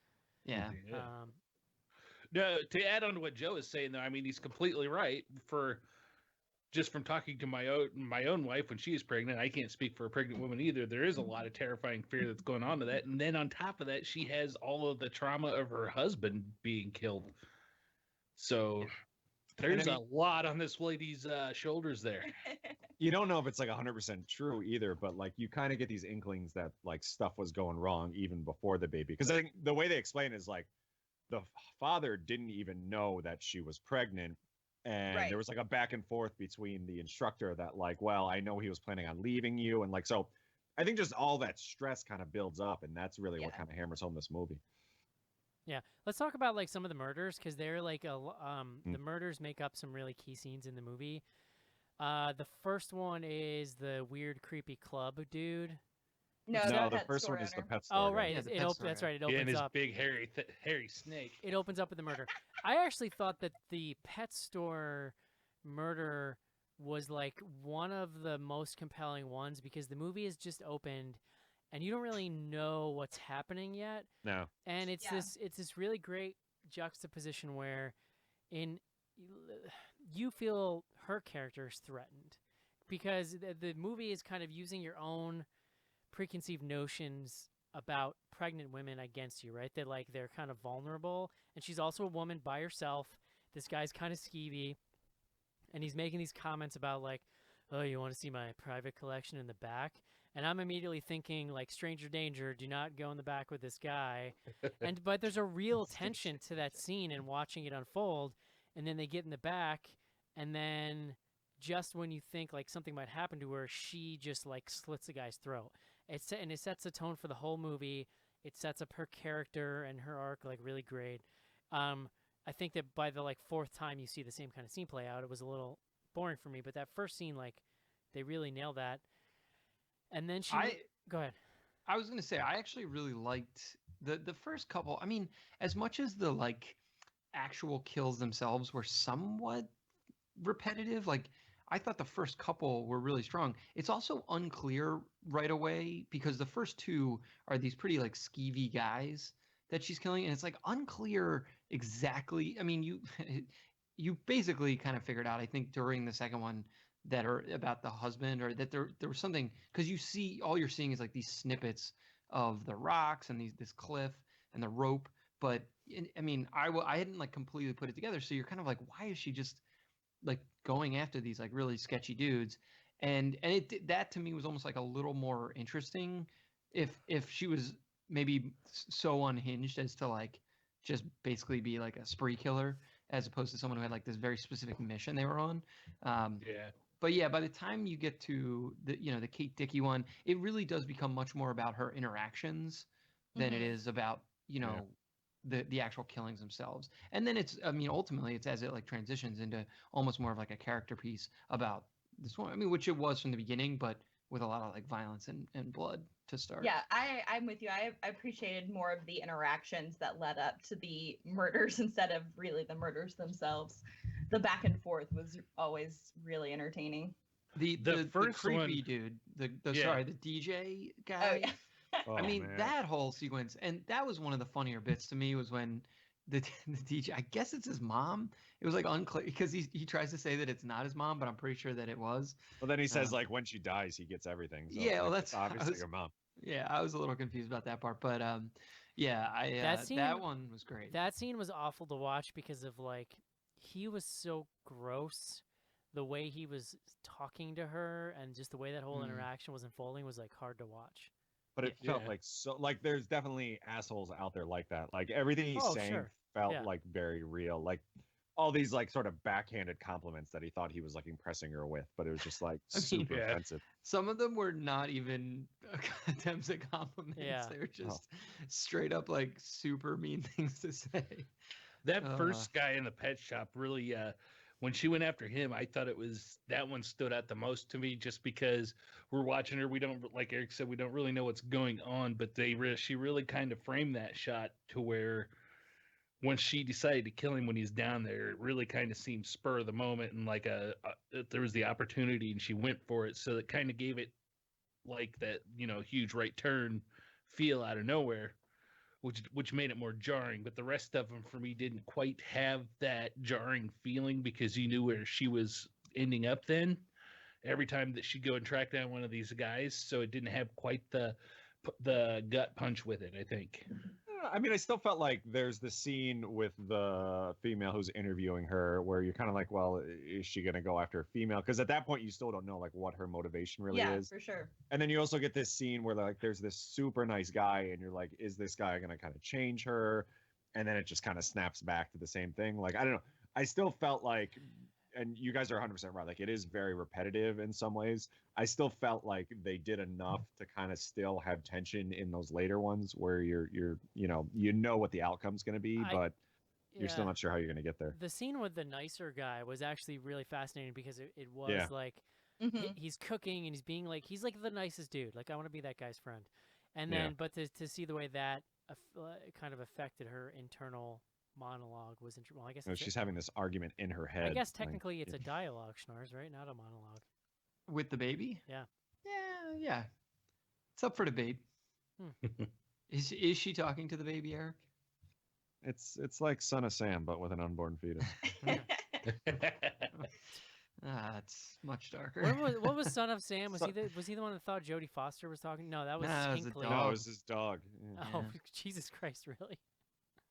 [SPEAKER 3] Yeah.
[SPEAKER 5] Yeah.
[SPEAKER 2] Um,
[SPEAKER 5] No, to add on to what Joe is saying, though, I mean, he's completely right. For just from talking to my own wife when she is pregnant, I can't speak for a pregnant woman either. There is a lot of terrifying fear that's going on to that, and then on top of that, she has all of the trauma of her husband being killed. So there's a lot on this lady's shoulders there.
[SPEAKER 4] You don't know if it's like 100% true either, but like you kind of get these inklings that like stuff was going wrong even before the baby. Because I think the way they explain it is like the father didn't even know that she was pregnant. And
[SPEAKER 6] Right.
[SPEAKER 4] there was like a back and forth between the instructor that like, well, I know he was planning on leaving you. And like, so I think just all that stress kind of builds up. And that's really what
[SPEAKER 6] Yeah.
[SPEAKER 4] kind of hammers home this movie.
[SPEAKER 2] yeah, let's talk about like some of the murders because they're like the murders make up some really key scenes in the movie. The first one is the weird, creepy club dude.
[SPEAKER 6] No,
[SPEAKER 4] The first one is the pet store.
[SPEAKER 2] Oh,
[SPEAKER 4] guy.
[SPEAKER 2] right.
[SPEAKER 3] Yeah,
[SPEAKER 2] It,
[SPEAKER 3] the
[SPEAKER 2] it
[SPEAKER 3] pet
[SPEAKER 2] op-
[SPEAKER 3] store
[SPEAKER 2] that's
[SPEAKER 3] guy.
[SPEAKER 2] right. It
[SPEAKER 5] Yeah, and
[SPEAKER 2] opens
[SPEAKER 5] his
[SPEAKER 2] up.
[SPEAKER 5] big hairy snake.
[SPEAKER 2] It opens up with the murder. I actually thought that the pet store murder was like one of the most compelling ones because the movie has just opened and you don't really know what's happening yet.
[SPEAKER 4] No.
[SPEAKER 2] And it's
[SPEAKER 6] Yeah.
[SPEAKER 2] this really great juxtaposition where you feel her character is threatened because the movie is kind of using your own preconceived notions about pregnant women against you, right? That like they're kind of vulnerable, and she's also a woman by herself. This guy's kind of skeevy, and he's making these comments about like, "Oh, you want to see my private collection in the back?" And I'm immediately thinking like, "Stranger danger, do not go in the back with this guy." But there's a real tension to that scene and watching it unfold, and then they get in the back, and then just when you think like something might happen to her, she just like slits the guy's throat. It sets the tone for the whole movie. It sets up her character and her arc like really great. I think that by the like fourth time you see the same kind of scene play out, it was a little boring for me. But that first scene, like, they really nailed that. And then go ahead.
[SPEAKER 3] I was gonna say I actually really liked the first couple. I mean, as much as the like actual kills themselves were somewhat repetitive, like I thought the first couple were really strong. It's also unclear right away because the first two are these pretty like skeevy guys that she's killing, and it's like unclear exactly. I mean, you basically kind of figured out, I think, during the second one that are about the husband or that there was something because you see all you're seeing is like these snippets of the rocks and this cliff and the rope. But I mean, I hadn't like completely put it together. So you're kind of like, why is she just like going after these like really sketchy dudes? And that to me was almost like a little more interesting if she was maybe so unhinged as to like just basically be like a spree killer as opposed to someone who had like this very specific mission they were on.
[SPEAKER 5] Yeah.
[SPEAKER 3] But yeah, by the time you get to the Kate Dickey one, it really does become much more about her interactions than it is about the actual killings themselves. And then ultimately it's as it like transitions into almost more of like a character piece about this one. I mean, which it was from the beginning, but with a lot of like violence and blood to start.
[SPEAKER 6] Yeah, I'm with you. I appreciated more of the interactions that led up to the murders instead of really the murders themselves. The back and forth was always really entertaining.
[SPEAKER 3] The
[SPEAKER 5] first
[SPEAKER 3] creepy
[SPEAKER 5] one-
[SPEAKER 3] dude, the DJ guy.
[SPEAKER 6] Oh yeah.
[SPEAKER 4] Oh,
[SPEAKER 3] I mean,
[SPEAKER 4] man.
[SPEAKER 3] that whole sequence, and that was one of the funnier bits to me was when the DJ, I guess it's his mom. It was like unclear because he tries to say that it's not his mom, but I'm pretty sure that it was.
[SPEAKER 4] Well, then he says like when she dies, he gets everything. So,
[SPEAKER 3] Yeah, well,
[SPEAKER 4] like,
[SPEAKER 3] that's-
[SPEAKER 4] it's obviously
[SPEAKER 3] I was-
[SPEAKER 4] your mom.
[SPEAKER 3] Yeah, I was a little confused about that part, but yeah, that one was great.
[SPEAKER 2] That scene was awful to watch because of like he was so gross. The way he was talking to her and just the way that whole interaction was unfolding was like hard to watch.
[SPEAKER 4] But it felt like so like there's definitely assholes out there like that. Like everything he's saying
[SPEAKER 2] sure.
[SPEAKER 4] felt
[SPEAKER 2] Yeah.
[SPEAKER 4] like very real. Like all these like sort of backhanded compliments that he thought he was like impressing her with, but it was just like
[SPEAKER 3] I mean,
[SPEAKER 4] super
[SPEAKER 5] yeah.
[SPEAKER 4] offensive.
[SPEAKER 3] Some of them were not even attempts at compliments.
[SPEAKER 2] Yeah.
[SPEAKER 3] They were just straight up like super mean things to say.
[SPEAKER 5] That first guy in the pet shop really, when she went after him, I thought that one stood out the most to me just because we're watching her. We don't, like Eric said, we don't really know what's going on, but she really kind of framed that shot to where once she decided to kill him when he's down there, it really kind of seemed spur of the moment and like there was the opportunity and she went for it. So it kind of gave it like that, huge right turn feel out of nowhere, which made it more jarring. But the rest of them for me didn't quite have that jarring feeling because you knew where she was ending up then every time that she'd go and track down one of these guys. So it didn't have quite the gut punch with it, I think.
[SPEAKER 4] I mean, I still felt like there's the scene with the female who's interviewing her where you're kind of like, well, is she going to go after a female? Because at that point, you still don't know like what her motivation really is.
[SPEAKER 6] For sure.
[SPEAKER 4] And then you also get this scene where like there's this super nice guy and you're like, is this guy going to kind of change her? And then it just kind of snaps back to the same thing. Like, I don't know. I still felt like, and you guys are 100% right, like it is very repetitive in some ways. I still felt like they did enough to kind of still have tension in those later ones where you're what the outcome's going to be, but you're still not sure how you're going to get there.
[SPEAKER 2] The scene with the nicer guy was actually really fascinating because it was like he's cooking and he's being like, he's like the nicest dude. Like, I want to be that guy's friend. And then, but to see the way that kind of affected her internal monologue was interesting. Well, I guess
[SPEAKER 4] she's having this argument in her head.
[SPEAKER 2] I guess technically it's a dialogue, Schnars, right? Not a monologue.
[SPEAKER 3] With the baby?
[SPEAKER 2] Yeah.
[SPEAKER 3] Yeah. It's up for debate. Is she talking to the baby, Eric?
[SPEAKER 4] It's like Son of Sam, but with an unborn fetus.
[SPEAKER 3] It's much darker.
[SPEAKER 2] What was Son of Sam? Was he the one that thought Jodie Foster was talking? No, that was Hinkley.
[SPEAKER 4] No, it was his dog.
[SPEAKER 2] Yeah. Oh, Jesus Christ, really?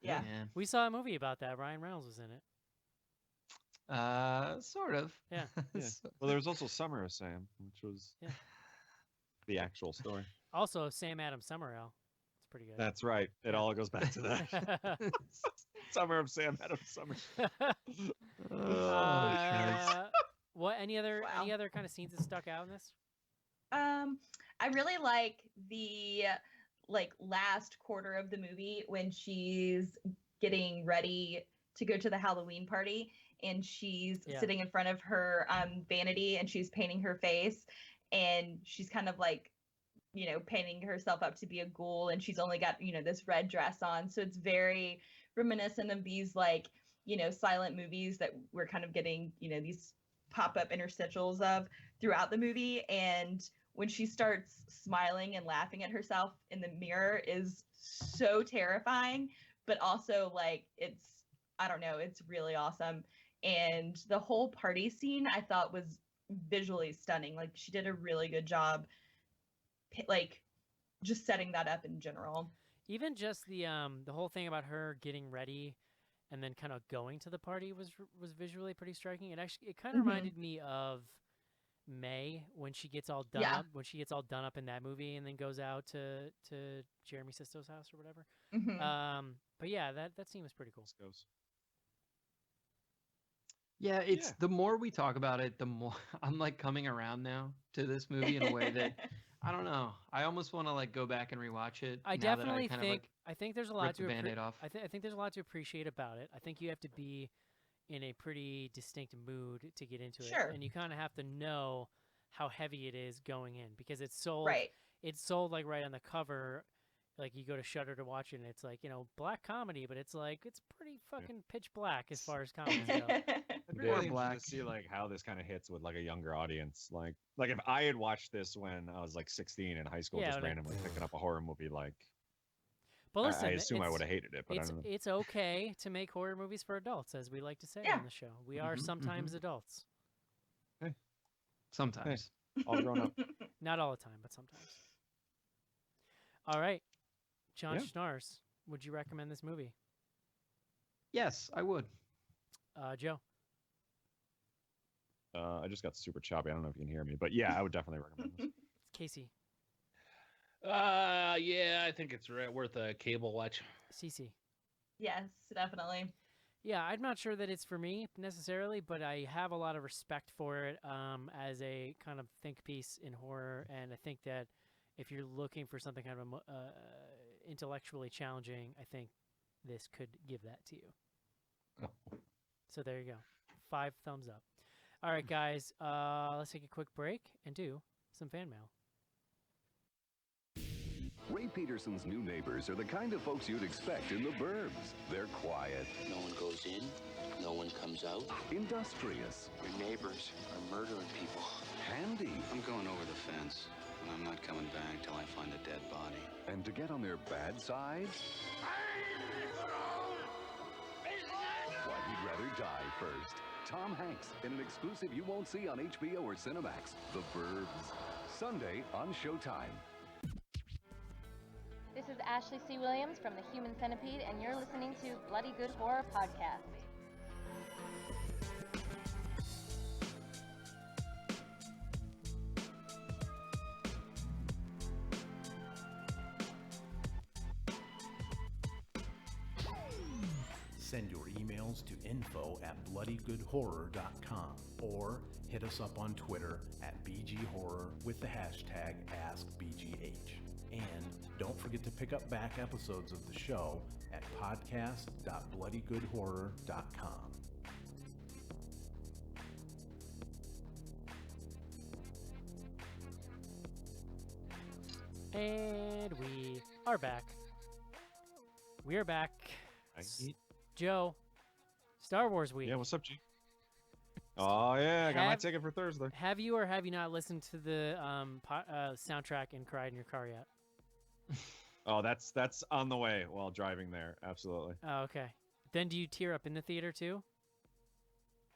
[SPEAKER 6] Yeah.
[SPEAKER 2] We saw a movie about that. Ryan Reynolds was in it.
[SPEAKER 3] Sort of.
[SPEAKER 2] Yeah.
[SPEAKER 4] Well, there was also Summer of Sam, which was the actual story.
[SPEAKER 2] Also, Sam Adams Summerall. It's pretty good.
[SPEAKER 4] That's right. It all goes back to that. Summer of Sam Adams Summer.
[SPEAKER 2] What? Any other kind of scenes that stuck out in this?
[SPEAKER 6] I really like the last quarter of the movie when she's getting ready to go to the Halloween party and she's sitting in front of her vanity and she's painting her face and she's kind of like, painting herself up to be a ghoul and she's only got, this red dress on. So it's very reminiscent of these silent movies that we're kind of getting, these pop-up interstitials of throughout the movie. And when she starts smiling and laughing at herself in the mirror is so terrifying, but also it's really awesome. And the whole party scene I thought was visually stunning. Like, she did a really good job, just setting that up in general.
[SPEAKER 2] Even just the whole thing about her getting ready and then kind of going to the party was visually pretty striking. It kind of reminded me of May when she gets all done up, in that movie and then goes out to Jeremy Sisto's house or whatever. But yeah, that scene was pretty cool.
[SPEAKER 3] Yeah, the more we talk about it, the more I'm coming around now to this movie in a way that I don't know. I almost want to go back and rewatch it.
[SPEAKER 2] I definitely think I think there's a lot to
[SPEAKER 3] I
[SPEAKER 2] think there's a lot to appreciate about it. I think you have to be in a pretty distinct mood to get into it, and you kind of have to know how heavy it is going in because it's sold.
[SPEAKER 6] Right.
[SPEAKER 2] It's sold right on the cover. Like, you go to Shudder to watch it, and it's black comedy, but it's pretty fucking pitch black as far as comedies go.
[SPEAKER 4] I'd be really black to see how this kind of hits with a younger audience. Like if I had watched this when I was 16 in high school, just randomly picking up a horror movie,
[SPEAKER 2] but listen,
[SPEAKER 4] I assume I would have hated it. But
[SPEAKER 2] it's okay to make horror movies for adults, as we like to say on the show. We are sometimes adults.
[SPEAKER 4] Hey,
[SPEAKER 3] sometimes
[SPEAKER 4] all grown up.
[SPEAKER 2] Not all the time, but sometimes. All right, John Schnars, would you recommend this movie?
[SPEAKER 3] Yes, I would.
[SPEAKER 2] Joe.
[SPEAKER 4] I just got super choppy. I don't know if you can hear me, but yeah, I would definitely recommend this.
[SPEAKER 2] It's Casey.
[SPEAKER 5] Yeah, I think it's worth a cable watch.
[SPEAKER 2] Cece.
[SPEAKER 6] Yes, definitely.
[SPEAKER 2] Yeah, I'm not sure that it's for me necessarily, but I have a lot of respect for it as a kind of think piece in horror, and I think that if you're looking for something kind of intellectually challenging, I think this could give that to you.
[SPEAKER 4] Oh.
[SPEAKER 2] So there you go. 5 thumbs up. All right, guys, let's take a quick break and do some fan mail.
[SPEAKER 8] Ray Peterson's new neighbors are the kind of folks you'd expect in the burbs. They're quiet.
[SPEAKER 9] No one goes in, no one comes out.
[SPEAKER 8] Industrious.
[SPEAKER 9] Your neighbors are murdering people.
[SPEAKER 8] Handy.
[SPEAKER 9] I'm going over the fence, and I'm not coming back till I find a dead body.
[SPEAKER 8] And to get on their bad side, why, he'd rather die first. Tom Hanks in an exclusive you won't see on HBO or Cinemax. The Burbs. Sunday on Showtime.
[SPEAKER 10] This is Ashley C. Williams from the Human Centipede, and you're listening to Bloody Good Horror Podcast.
[SPEAKER 1] Send your emails to info@bloodygoodhorror.com or hit us up on Twitter at BGHorror with the hashtag AskBGH. And don't forget to pick up back episodes of the show at podcast.bloodygoodhorror.com.
[SPEAKER 2] And we are back. We are back. Joe, Star Wars week.
[SPEAKER 4] Yeah, what's up, G? Oh yeah, I got my ticket for Thursday.
[SPEAKER 2] Have you or have you not listened to the soundtrack and cried in your car yet?
[SPEAKER 4] Oh, that's on the way while driving there. Absolutely.
[SPEAKER 2] Oh, okay. Then do you tear up in the theater too?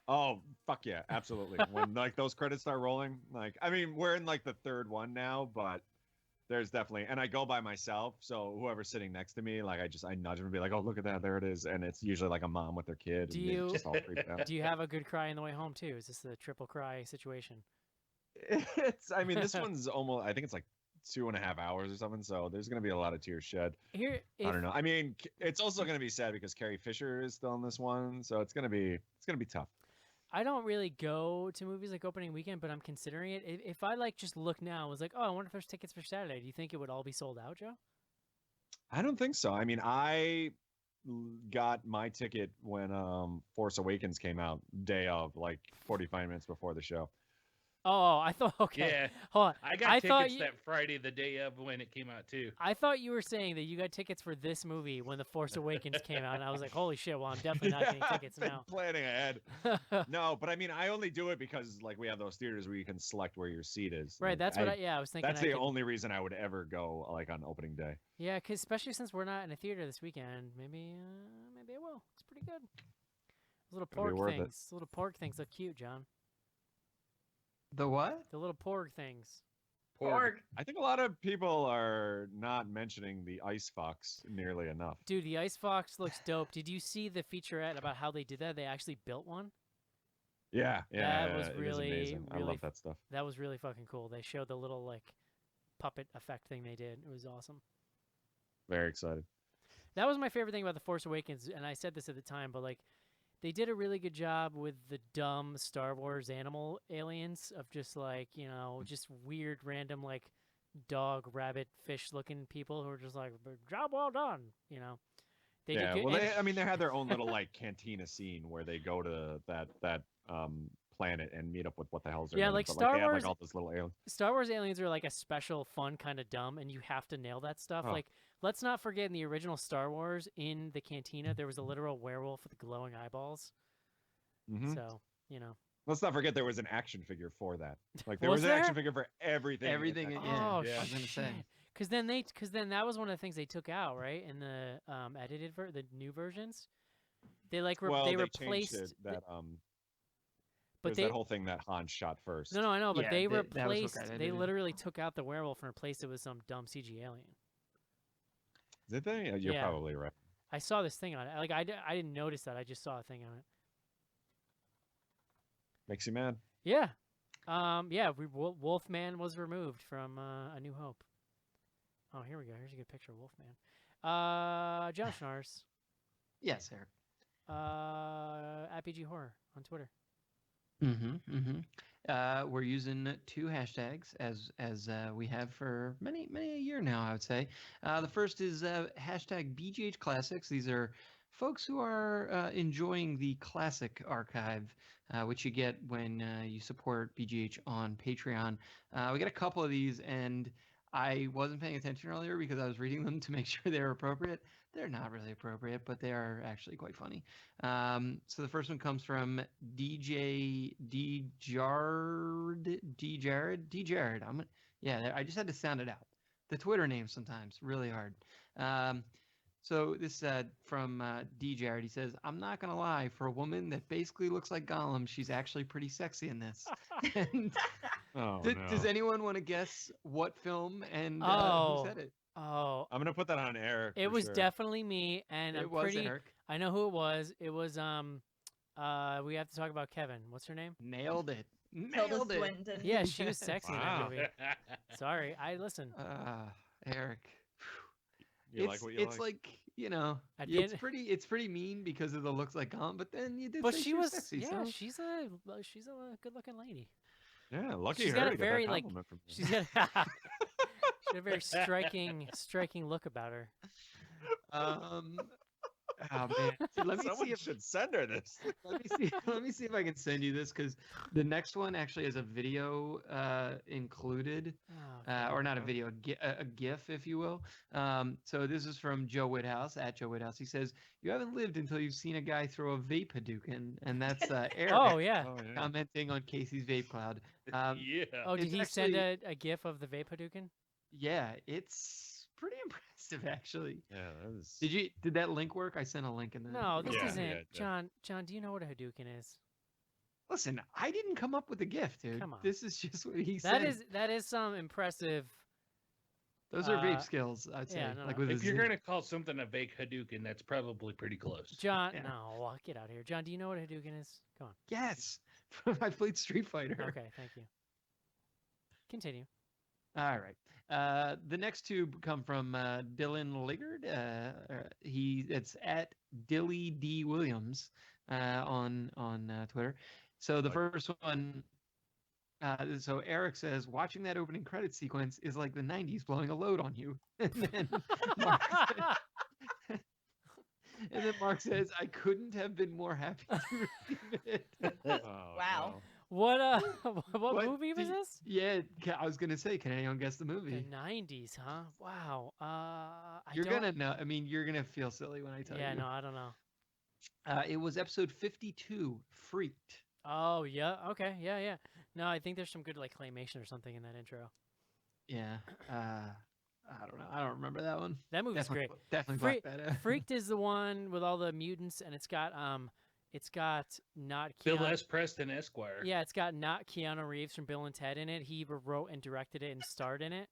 [SPEAKER 4] Oh, fuck yeah, absolutely. When like those credits start rolling, like I mean, we're in like the third one now, but there's definitely, and I go by myself, so whoever's sitting next to me, like I nudge them and be like, oh, look at that, there it is, and it's usually like a mom with their kid.
[SPEAKER 2] Do
[SPEAKER 4] and they
[SPEAKER 2] you
[SPEAKER 4] just all freaked out.
[SPEAKER 2] do you have a good cry on the way home too? Is this a triple cry situation?
[SPEAKER 4] I mean, this one's almost, I think it's like 2.5 hours or something, so there's gonna be a lot of tears shed. I don't know. I mean, it's also gonna be sad because Carrie Fisher is still in this one, so it's gonna be tough.
[SPEAKER 2] I don't really go to movies like opening weekend, but I'm considering it. If I like just look now, I was like, oh, I wonder if there's tickets for Saturday. Do you think it would all be sold out, Joe?
[SPEAKER 4] I don't think so. I mean, I got my ticket when Force Awakens came out, day of, like 45 minutes before the show.
[SPEAKER 2] Oh, I thought, okay.
[SPEAKER 5] Yeah.
[SPEAKER 2] Hold on.
[SPEAKER 5] I got tickets that Friday, the day of when it came out, too.
[SPEAKER 2] I thought you were saying that you got tickets for this movie when The Force Awakens came out, and I was like, holy shit, well, I'm definitely not getting tickets
[SPEAKER 4] I've been
[SPEAKER 2] now.
[SPEAKER 4] planning ahead. No, but I mean, I only do it because, like, we have those theaters where you can select where your seat is.
[SPEAKER 2] Right,
[SPEAKER 4] Like,
[SPEAKER 2] that's what I was thinking.
[SPEAKER 4] That's the only reason I would ever go, like, on opening day.
[SPEAKER 2] Yeah, because especially since we're not in a theater this weekend, maybe I will. It's pretty good. Those little pork things look cute, John.
[SPEAKER 3] The what?
[SPEAKER 2] The little porg things.
[SPEAKER 6] Porg.
[SPEAKER 4] I think a lot of people are not mentioning the Ice Fox nearly enough.
[SPEAKER 2] Dude, the Ice Fox looks dope. Did you see the featurette about how they did that? They actually built one.
[SPEAKER 4] Yeah,
[SPEAKER 2] That was
[SPEAKER 4] it is
[SPEAKER 2] really,
[SPEAKER 4] amazing. I
[SPEAKER 2] really
[SPEAKER 4] love that stuff.
[SPEAKER 2] That was really fucking cool. They showed the little like puppet effect thing they did. It was awesome.
[SPEAKER 4] Very excited.
[SPEAKER 2] That was my favorite thing about The Force Awakens, and I said this at the time, but like they did a really good job with the dumb Star Wars animal aliens of just like, you know, just weird random like dog, rabbit, fish looking people who are just like, job well done, you know. They
[SPEAKER 4] yeah,
[SPEAKER 2] did good,
[SPEAKER 4] well, I mean, they had their own little like cantina scene where they go to that planet and meet up with what the hell's their
[SPEAKER 2] yeah,
[SPEAKER 4] names,
[SPEAKER 2] like
[SPEAKER 4] but,
[SPEAKER 2] Star
[SPEAKER 4] they
[SPEAKER 2] Wars.
[SPEAKER 4] Have, like, all those little aliens.
[SPEAKER 2] Star Wars aliens are like a special, fun kind of dumb, and you have to nail that stuff.
[SPEAKER 4] Oh.
[SPEAKER 2] Like, let's not forget in the original Star Wars, in the cantina, there was a literal werewolf with glowing eyeballs.
[SPEAKER 4] Mm-hmm.
[SPEAKER 2] So, you know.
[SPEAKER 4] Let's not forget there was an action figure for that. Like there
[SPEAKER 2] Was
[SPEAKER 4] was an
[SPEAKER 2] there?
[SPEAKER 4] action figure for everything.
[SPEAKER 3] Everything. Yeah.
[SPEAKER 2] Oh,
[SPEAKER 3] I was gonna say.
[SPEAKER 2] Because then that was one of the things they took out, right? In the edited the new versions, they like they replaced
[SPEAKER 4] changed it, that
[SPEAKER 2] but
[SPEAKER 4] that whole thing that Han shot first.
[SPEAKER 2] No, I know, but
[SPEAKER 3] Yeah,
[SPEAKER 2] they
[SPEAKER 3] that was what
[SPEAKER 2] replaced.
[SPEAKER 3] got
[SPEAKER 2] They
[SPEAKER 3] edited.
[SPEAKER 2] literally took out the werewolf and replaced it with some dumb CG alien.
[SPEAKER 4] Did they? You're
[SPEAKER 2] Yeah.
[SPEAKER 4] probably right.
[SPEAKER 2] I saw this thing on it. Like I didn't notice that. I just saw a thing on it.
[SPEAKER 4] Makes you mad.
[SPEAKER 2] Yeah. Yeah. Wolfman was removed from A New Hope. Oh, here we go. Here's a good picture of Wolfman. John Schnars.
[SPEAKER 3] Yes, Eric.
[SPEAKER 2] At BG Horror on Twitter.
[SPEAKER 3] We're using 2 hashtags as we have for many a year now, I would say. The first is hashtag BGH Classics. These are folks who are enjoying the classic archive, which you get when you support BGH on Patreon. We got a couple of these, and I wasn't paying attention earlier because I was reading them to make sure they're appropriate. They're not really appropriate, but they are actually quite funny. So the first one comes from DJ D Jared. I just had to sound it out. The Twitter name sometimes really hard. So this from D Jared. He says, "I'm not gonna lie. For a woman that basically looks like Gollum, she's actually pretty sexy in this." And does anyone want to guess what film and who said it?
[SPEAKER 2] Oh,
[SPEAKER 4] I'm gonna put that on Eric.
[SPEAKER 2] it
[SPEAKER 4] for
[SPEAKER 2] was
[SPEAKER 4] sure.
[SPEAKER 2] definitely me, and
[SPEAKER 3] It
[SPEAKER 2] I'm
[SPEAKER 3] was
[SPEAKER 2] pretty.
[SPEAKER 3] Eric.
[SPEAKER 2] I know who it was. It was we have to talk about Kevin. What's her name?
[SPEAKER 3] Nailed it.
[SPEAKER 6] Tilda
[SPEAKER 3] Nailed it.
[SPEAKER 6] Swinton.
[SPEAKER 2] Yeah, she was sexy in that
[SPEAKER 4] Wow.
[SPEAKER 2] movie. Sorry, I listen.
[SPEAKER 3] Eric.
[SPEAKER 4] You like what you
[SPEAKER 3] it's
[SPEAKER 4] like?
[SPEAKER 3] like, you know,
[SPEAKER 2] At
[SPEAKER 3] it's
[SPEAKER 2] the
[SPEAKER 3] pretty mean because of the looks like Gollum, but then you did
[SPEAKER 2] But
[SPEAKER 3] say
[SPEAKER 2] she was,
[SPEAKER 3] sexy,
[SPEAKER 2] yeah,
[SPEAKER 3] so-
[SPEAKER 2] she's a good-looking lady.
[SPEAKER 4] Yeah, lucky
[SPEAKER 2] She's
[SPEAKER 4] her.
[SPEAKER 2] got
[SPEAKER 4] to
[SPEAKER 2] a
[SPEAKER 4] get that
[SPEAKER 2] very like
[SPEAKER 4] compliment from you.
[SPEAKER 2] she's got she got a very striking look about her.
[SPEAKER 3] Oh man. So let me
[SPEAKER 4] Someone
[SPEAKER 3] see if
[SPEAKER 4] should send her this.
[SPEAKER 3] let me see if I can send you this because the next one actually has a video included,
[SPEAKER 2] Oh,
[SPEAKER 3] or not a video, a GIF, if you will. So this is from Joe Whithouse at Joe Whithouse. He says, "You haven't lived until you've seen a guy throw a vape Hadouken," and that's Eric
[SPEAKER 2] oh yeah.
[SPEAKER 4] Oh, yeah.
[SPEAKER 3] commenting on Casey's vape cloud.
[SPEAKER 5] Yeah.
[SPEAKER 2] Oh, did
[SPEAKER 3] it's
[SPEAKER 2] he send
[SPEAKER 3] actually-
[SPEAKER 2] a gif of the vape Hadouken?
[SPEAKER 3] Yeah, it's pretty impressive actually.
[SPEAKER 4] Yeah, that was.
[SPEAKER 3] Did that link work? I sent a link in the.
[SPEAKER 2] No, this
[SPEAKER 4] Yeah,
[SPEAKER 2] isn't.
[SPEAKER 4] yeah, yeah.
[SPEAKER 2] John, do you know what a Hadouken is?
[SPEAKER 3] Listen, I didn't come up with a gift, dude.
[SPEAKER 2] Come on.
[SPEAKER 3] This is just what he said.
[SPEAKER 2] That is some impressive.
[SPEAKER 3] Those are vape
[SPEAKER 2] uh,
[SPEAKER 3] skills, I'd say.
[SPEAKER 2] yeah, no,
[SPEAKER 3] like
[SPEAKER 2] no.
[SPEAKER 3] with
[SPEAKER 5] If
[SPEAKER 3] a
[SPEAKER 5] you're
[SPEAKER 3] Z.
[SPEAKER 5] gonna call something a fake Hadouken, that's probably pretty close.
[SPEAKER 2] John,
[SPEAKER 3] Yeah.
[SPEAKER 2] no, get out of here. John, do you know what a Hadouken is? Come on.
[SPEAKER 3] Yes, I played Street Fighter.
[SPEAKER 2] Okay, thank you. Continue.
[SPEAKER 3] All right. The next two come from Dylan Liggard. It's at Dilly D Williams on Twitter. So the first one. So Eric says, watching that opening credit sequence is like the 90s blowing a load on you. And then Mark says, I couldn't have been more happy to receive it.
[SPEAKER 4] Oh,
[SPEAKER 6] Wow.
[SPEAKER 4] no.
[SPEAKER 2] What
[SPEAKER 3] What
[SPEAKER 2] movie was
[SPEAKER 3] do-
[SPEAKER 2] this?
[SPEAKER 3] Yeah, I was going to say, can anyone guess the
[SPEAKER 2] The
[SPEAKER 3] movie?
[SPEAKER 2] 90s, huh? Wow.
[SPEAKER 3] You're
[SPEAKER 2] don't...
[SPEAKER 3] going to know. I mean, you're going to feel silly when I tell
[SPEAKER 2] Yeah,
[SPEAKER 3] you.
[SPEAKER 2] no, I don't know.
[SPEAKER 3] It was episode 52, Freaked.
[SPEAKER 2] Oh, yeah. Okay. Yeah, yeah. No, I think there's some good like claymation or something in that intro.
[SPEAKER 3] Yeah. I don't know. I don't remember that one.
[SPEAKER 2] That movie's great.
[SPEAKER 3] Definitely Black Badass.
[SPEAKER 2] Freaked is the one with all the mutants, and it's got not
[SPEAKER 5] Bill
[SPEAKER 2] Keanu.
[SPEAKER 5] S. Preston Esquire.
[SPEAKER 2] Yeah, it's got not Keanu Reeves from Bill and Ted in it. He wrote and directed it and starred in it.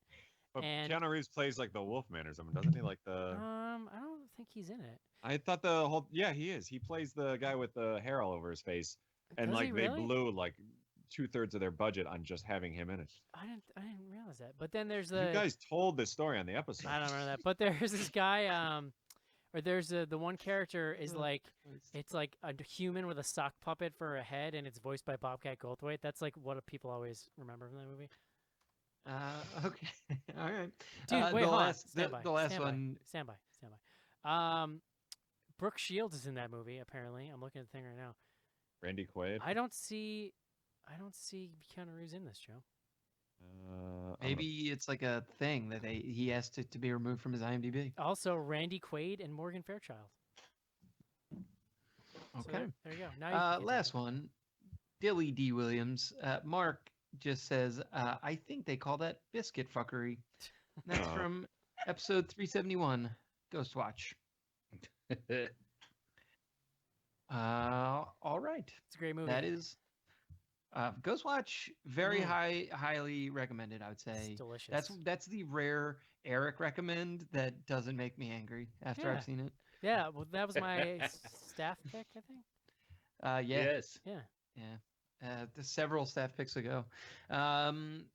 [SPEAKER 4] But
[SPEAKER 2] And-
[SPEAKER 4] Keanu Reeves plays like the Wolfman or something, doesn't he? Like the.
[SPEAKER 2] I don't think he's in it.
[SPEAKER 4] I thought the whole. Yeah, he is. He plays the guy with the hair all over his face, and
[SPEAKER 2] Does he
[SPEAKER 4] like they
[SPEAKER 2] really?
[SPEAKER 4] blew like 2/3 of their budget on just having him in it.
[SPEAKER 2] I didn't realize that. But then there's the
[SPEAKER 4] You guys told this story on the episode.
[SPEAKER 2] I don't remember that. But there's this guy or there's the one character is like it's like a human with a sock puppet for a head, and it's voiced by Bobcat Goldthwait. That's like what people always remember from that movie.
[SPEAKER 3] Okay. All right.
[SPEAKER 2] Dude, wait,
[SPEAKER 3] the
[SPEAKER 2] hold
[SPEAKER 3] last,
[SPEAKER 2] on. Stand by.
[SPEAKER 3] the last
[SPEAKER 2] stand
[SPEAKER 3] one.
[SPEAKER 2] By. Stand by. Brooke Shields is in that movie. Apparently, I'm looking at the thing right now.
[SPEAKER 4] Randy Quaid.
[SPEAKER 2] I don't see Keanu Reeves in this, Joe.
[SPEAKER 3] Maybe it's like a thing that he asked it to be removed from his IMDb.
[SPEAKER 2] Also, Randy Quaid and Morgan Fairchild. So
[SPEAKER 3] Okay.
[SPEAKER 2] there you go. Now you can get to
[SPEAKER 3] Last
[SPEAKER 2] it.
[SPEAKER 3] one. Dilly D. Williams. Mark just says, I think they call that biscuit fuckery. That's
[SPEAKER 4] Oh.
[SPEAKER 3] from episode 371, Ghost Watch. All right.
[SPEAKER 2] It's a great movie.
[SPEAKER 3] That is Ghost Watch, very
[SPEAKER 2] Mm.
[SPEAKER 3] highly recommended, I would
[SPEAKER 2] It's
[SPEAKER 3] say.
[SPEAKER 2] delicious.
[SPEAKER 3] That's the rare Eric recommend that doesn't make me angry after
[SPEAKER 2] Yeah.
[SPEAKER 3] I've seen it.
[SPEAKER 2] Yeah, well, that was my staff pick, I think.
[SPEAKER 3] Yeah.
[SPEAKER 5] Yes.
[SPEAKER 2] Yeah.
[SPEAKER 3] Several staff picks ago. All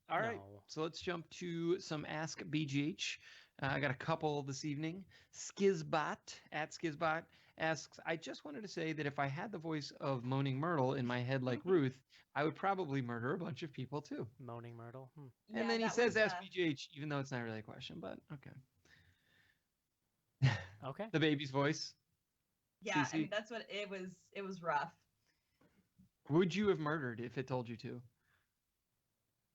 [SPEAKER 3] right.
[SPEAKER 2] No.
[SPEAKER 3] So let's jump to some Ask BGH. I got a couple this evening. Skizbot at Skizbot asks, I just wanted to say that if I had the voice of Moaning Myrtle in my head like Ruth, I would probably murder a bunch of people too.
[SPEAKER 2] Moaning Myrtle. Hmm.
[SPEAKER 3] And then he
[SPEAKER 6] that
[SPEAKER 3] says
[SPEAKER 6] was,
[SPEAKER 3] Ask BGH, even though it's not really a question, but okay.
[SPEAKER 2] Okay.
[SPEAKER 3] The baby's voice.
[SPEAKER 6] yeah, I
[SPEAKER 3] CC?
[SPEAKER 6] mean, that's what it was. It was rough.
[SPEAKER 3] Would you have murdered if it told you to?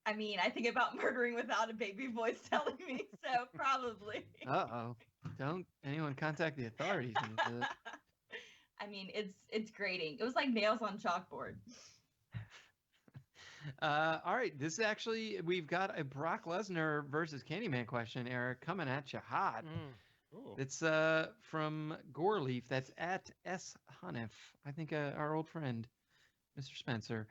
[SPEAKER 6] I mean, I think about murdering without a baby voice telling me, so probably.
[SPEAKER 3] Uh-oh. Don't anyone contact the authorities.
[SPEAKER 6] I mean, it's grating. It was like nails on chalkboard.
[SPEAKER 3] All right, this is actually, we've got a Brock Lesnar versus Candyman question, Eric, coming at you hot.
[SPEAKER 4] Ooh.
[SPEAKER 3] It's from Goreleaf. That's at S. Hanif. I think our old friend, Mr. Spencer.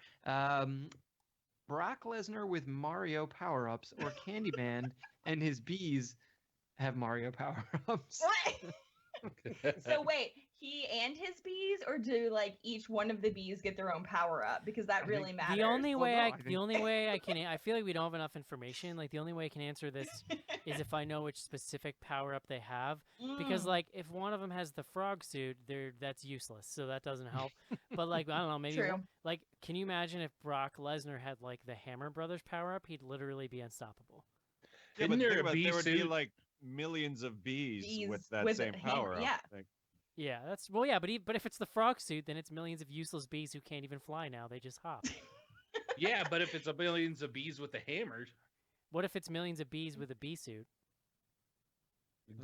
[SPEAKER 3] Brock Lesnar with Mario power-ups or Candyman and his bees have Mario power-ups.
[SPEAKER 6] What? So wait, he and his bees, or do like each one of the bees get their own power up? Because that really matters.
[SPEAKER 2] The only
[SPEAKER 3] Well,
[SPEAKER 2] way
[SPEAKER 3] no,
[SPEAKER 2] I
[SPEAKER 3] I think-
[SPEAKER 2] the only way I can I feel like we don't have enough information. Like the only way I can answer this is if I know which specific power up they have. Because
[SPEAKER 6] Mm,
[SPEAKER 2] like if one of them has the frog suit, that's useless, so that doesn't help. But like I don't know, maybe
[SPEAKER 6] True.
[SPEAKER 2] like can you imagine if Brock Lesnar had like the Hammer Brothers power up? He'd literally be unstoppable.
[SPEAKER 4] Yeah,
[SPEAKER 5] Isn't
[SPEAKER 4] but
[SPEAKER 5] there
[SPEAKER 4] think
[SPEAKER 5] a
[SPEAKER 4] about it,
[SPEAKER 5] bee
[SPEAKER 4] there would be
[SPEAKER 5] suit?
[SPEAKER 4] like millions of bees
[SPEAKER 6] Bees
[SPEAKER 4] with that
[SPEAKER 6] with
[SPEAKER 4] same
[SPEAKER 6] a hammer,
[SPEAKER 4] power.
[SPEAKER 6] yeah.
[SPEAKER 4] Like,
[SPEAKER 2] Yeah, that's well, yeah, but if it's the frog suit, then it's millions of useless bees who can't even fly now. They just hop.
[SPEAKER 5] Yeah, but if it's a millions of bees with the hammers.
[SPEAKER 2] What if it's millions of bees with a bee suit?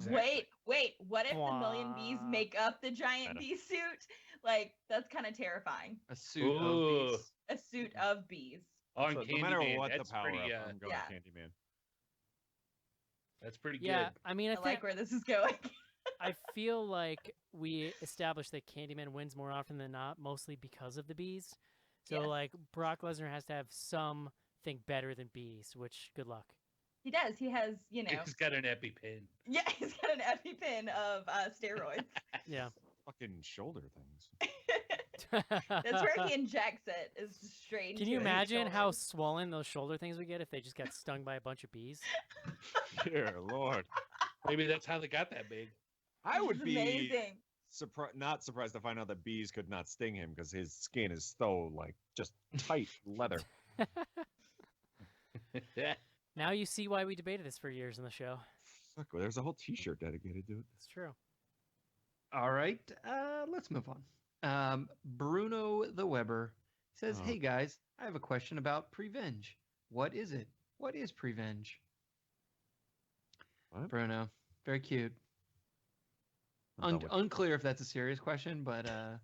[SPEAKER 6] Wait. What if the million bees
[SPEAKER 2] Blah.
[SPEAKER 6] make up the giant
[SPEAKER 4] Meta.
[SPEAKER 6] bee suit? Like that's kind of terrifying.
[SPEAKER 3] A suit of
[SPEAKER 5] Ooh.
[SPEAKER 3] bees.
[SPEAKER 6] A suit of bees.
[SPEAKER 5] On
[SPEAKER 4] so no matter
[SPEAKER 5] Candyman,
[SPEAKER 4] what the
[SPEAKER 5] that's
[SPEAKER 4] power
[SPEAKER 5] pretty,
[SPEAKER 4] up, I'm going
[SPEAKER 6] yeah.
[SPEAKER 4] Candyman.
[SPEAKER 5] that's pretty
[SPEAKER 2] Yeah,
[SPEAKER 5] good.
[SPEAKER 2] I mean,
[SPEAKER 6] I like where this is going.
[SPEAKER 2] I feel like we established that Candyman wins more often than not, mostly because of the bees. So
[SPEAKER 6] Yes.
[SPEAKER 2] like Brock Lesnar has to have something better than bees, which good luck.
[SPEAKER 6] He does. He has,
[SPEAKER 5] He's got an EpiPen.
[SPEAKER 6] yeah, he's got an EpiPen of steroids.
[SPEAKER 2] Yeah.
[SPEAKER 4] Fucking shoulder things.
[SPEAKER 6] That's where he injects it. Is straight.
[SPEAKER 2] Can
[SPEAKER 6] into
[SPEAKER 2] you
[SPEAKER 6] his
[SPEAKER 2] imagine how
[SPEAKER 6] shoulders.
[SPEAKER 2] swollen those shoulder things would get if they just got stung by a bunch of bees?
[SPEAKER 4] Dear Lord.
[SPEAKER 5] Maybe that's how they got that big.
[SPEAKER 4] I would
[SPEAKER 6] This is
[SPEAKER 4] be
[SPEAKER 6] amazing.
[SPEAKER 4] not surprised to find out that bees could not sting him because his skin is so like just tight leather.
[SPEAKER 2] Now you see why we debated this for years in the show.
[SPEAKER 4] Fuck, there's a whole T-shirt dedicated to it.
[SPEAKER 2] It's true.
[SPEAKER 3] All right, let's move on. Bruno the Weber says,
[SPEAKER 4] Oh.
[SPEAKER 3] "Hey guys, I have a question about Prevenge. What is it? What is Prevenge?"
[SPEAKER 4] What?
[SPEAKER 3] Bruno, very cute.
[SPEAKER 4] I'm done with
[SPEAKER 3] Unclear if that's a serious question, but
[SPEAKER 4] I'm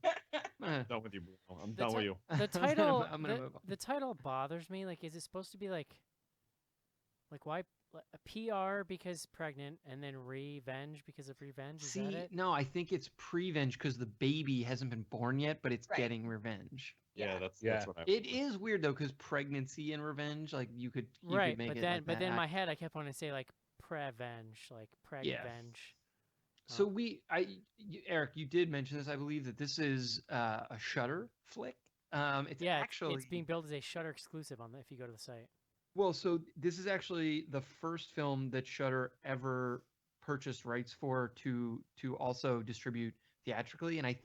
[SPEAKER 4] done with you, Bruno. I'm
[SPEAKER 2] The
[SPEAKER 4] done with
[SPEAKER 2] ti-
[SPEAKER 4] you.
[SPEAKER 2] The title,
[SPEAKER 3] I'm gonna move on.
[SPEAKER 2] the title bothers me. Like, is it supposed to be like why a PR because pregnant and then revenge because of revenge? Is that
[SPEAKER 3] See,
[SPEAKER 2] it?
[SPEAKER 3] no, I think it's Prevenge because the baby hasn't been born yet, but it's
[SPEAKER 6] Right.
[SPEAKER 3] getting revenge.
[SPEAKER 4] Yeah, that's
[SPEAKER 5] Yeah.
[SPEAKER 4] what I.
[SPEAKER 3] It is weird though, because pregnancy and revenge, like you could
[SPEAKER 2] Right,
[SPEAKER 3] make
[SPEAKER 2] but
[SPEAKER 3] it
[SPEAKER 2] then
[SPEAKER 3] like
[SPEAKER 2] but
[SPEAKER 3] that
[SPEAKER 2] then in my
[SPEAKER 3] act-
[SPEAKER 2] head I kept wanting to say like prevenge, like preg-venge.
[SPEAKER 3] So Eric, you did mention this. I believe that this is a Shudder flick. It's
[SPEAKER 2] Yeah,
[SPEAKER 3] actually
[SPEAKER 2] it's being billed as a Shudder exclusive on if you go to the site.
[SPEAKER 3] well. So this is actually the first film that Shudder ever purchased rights for to also distribute theatrically, and I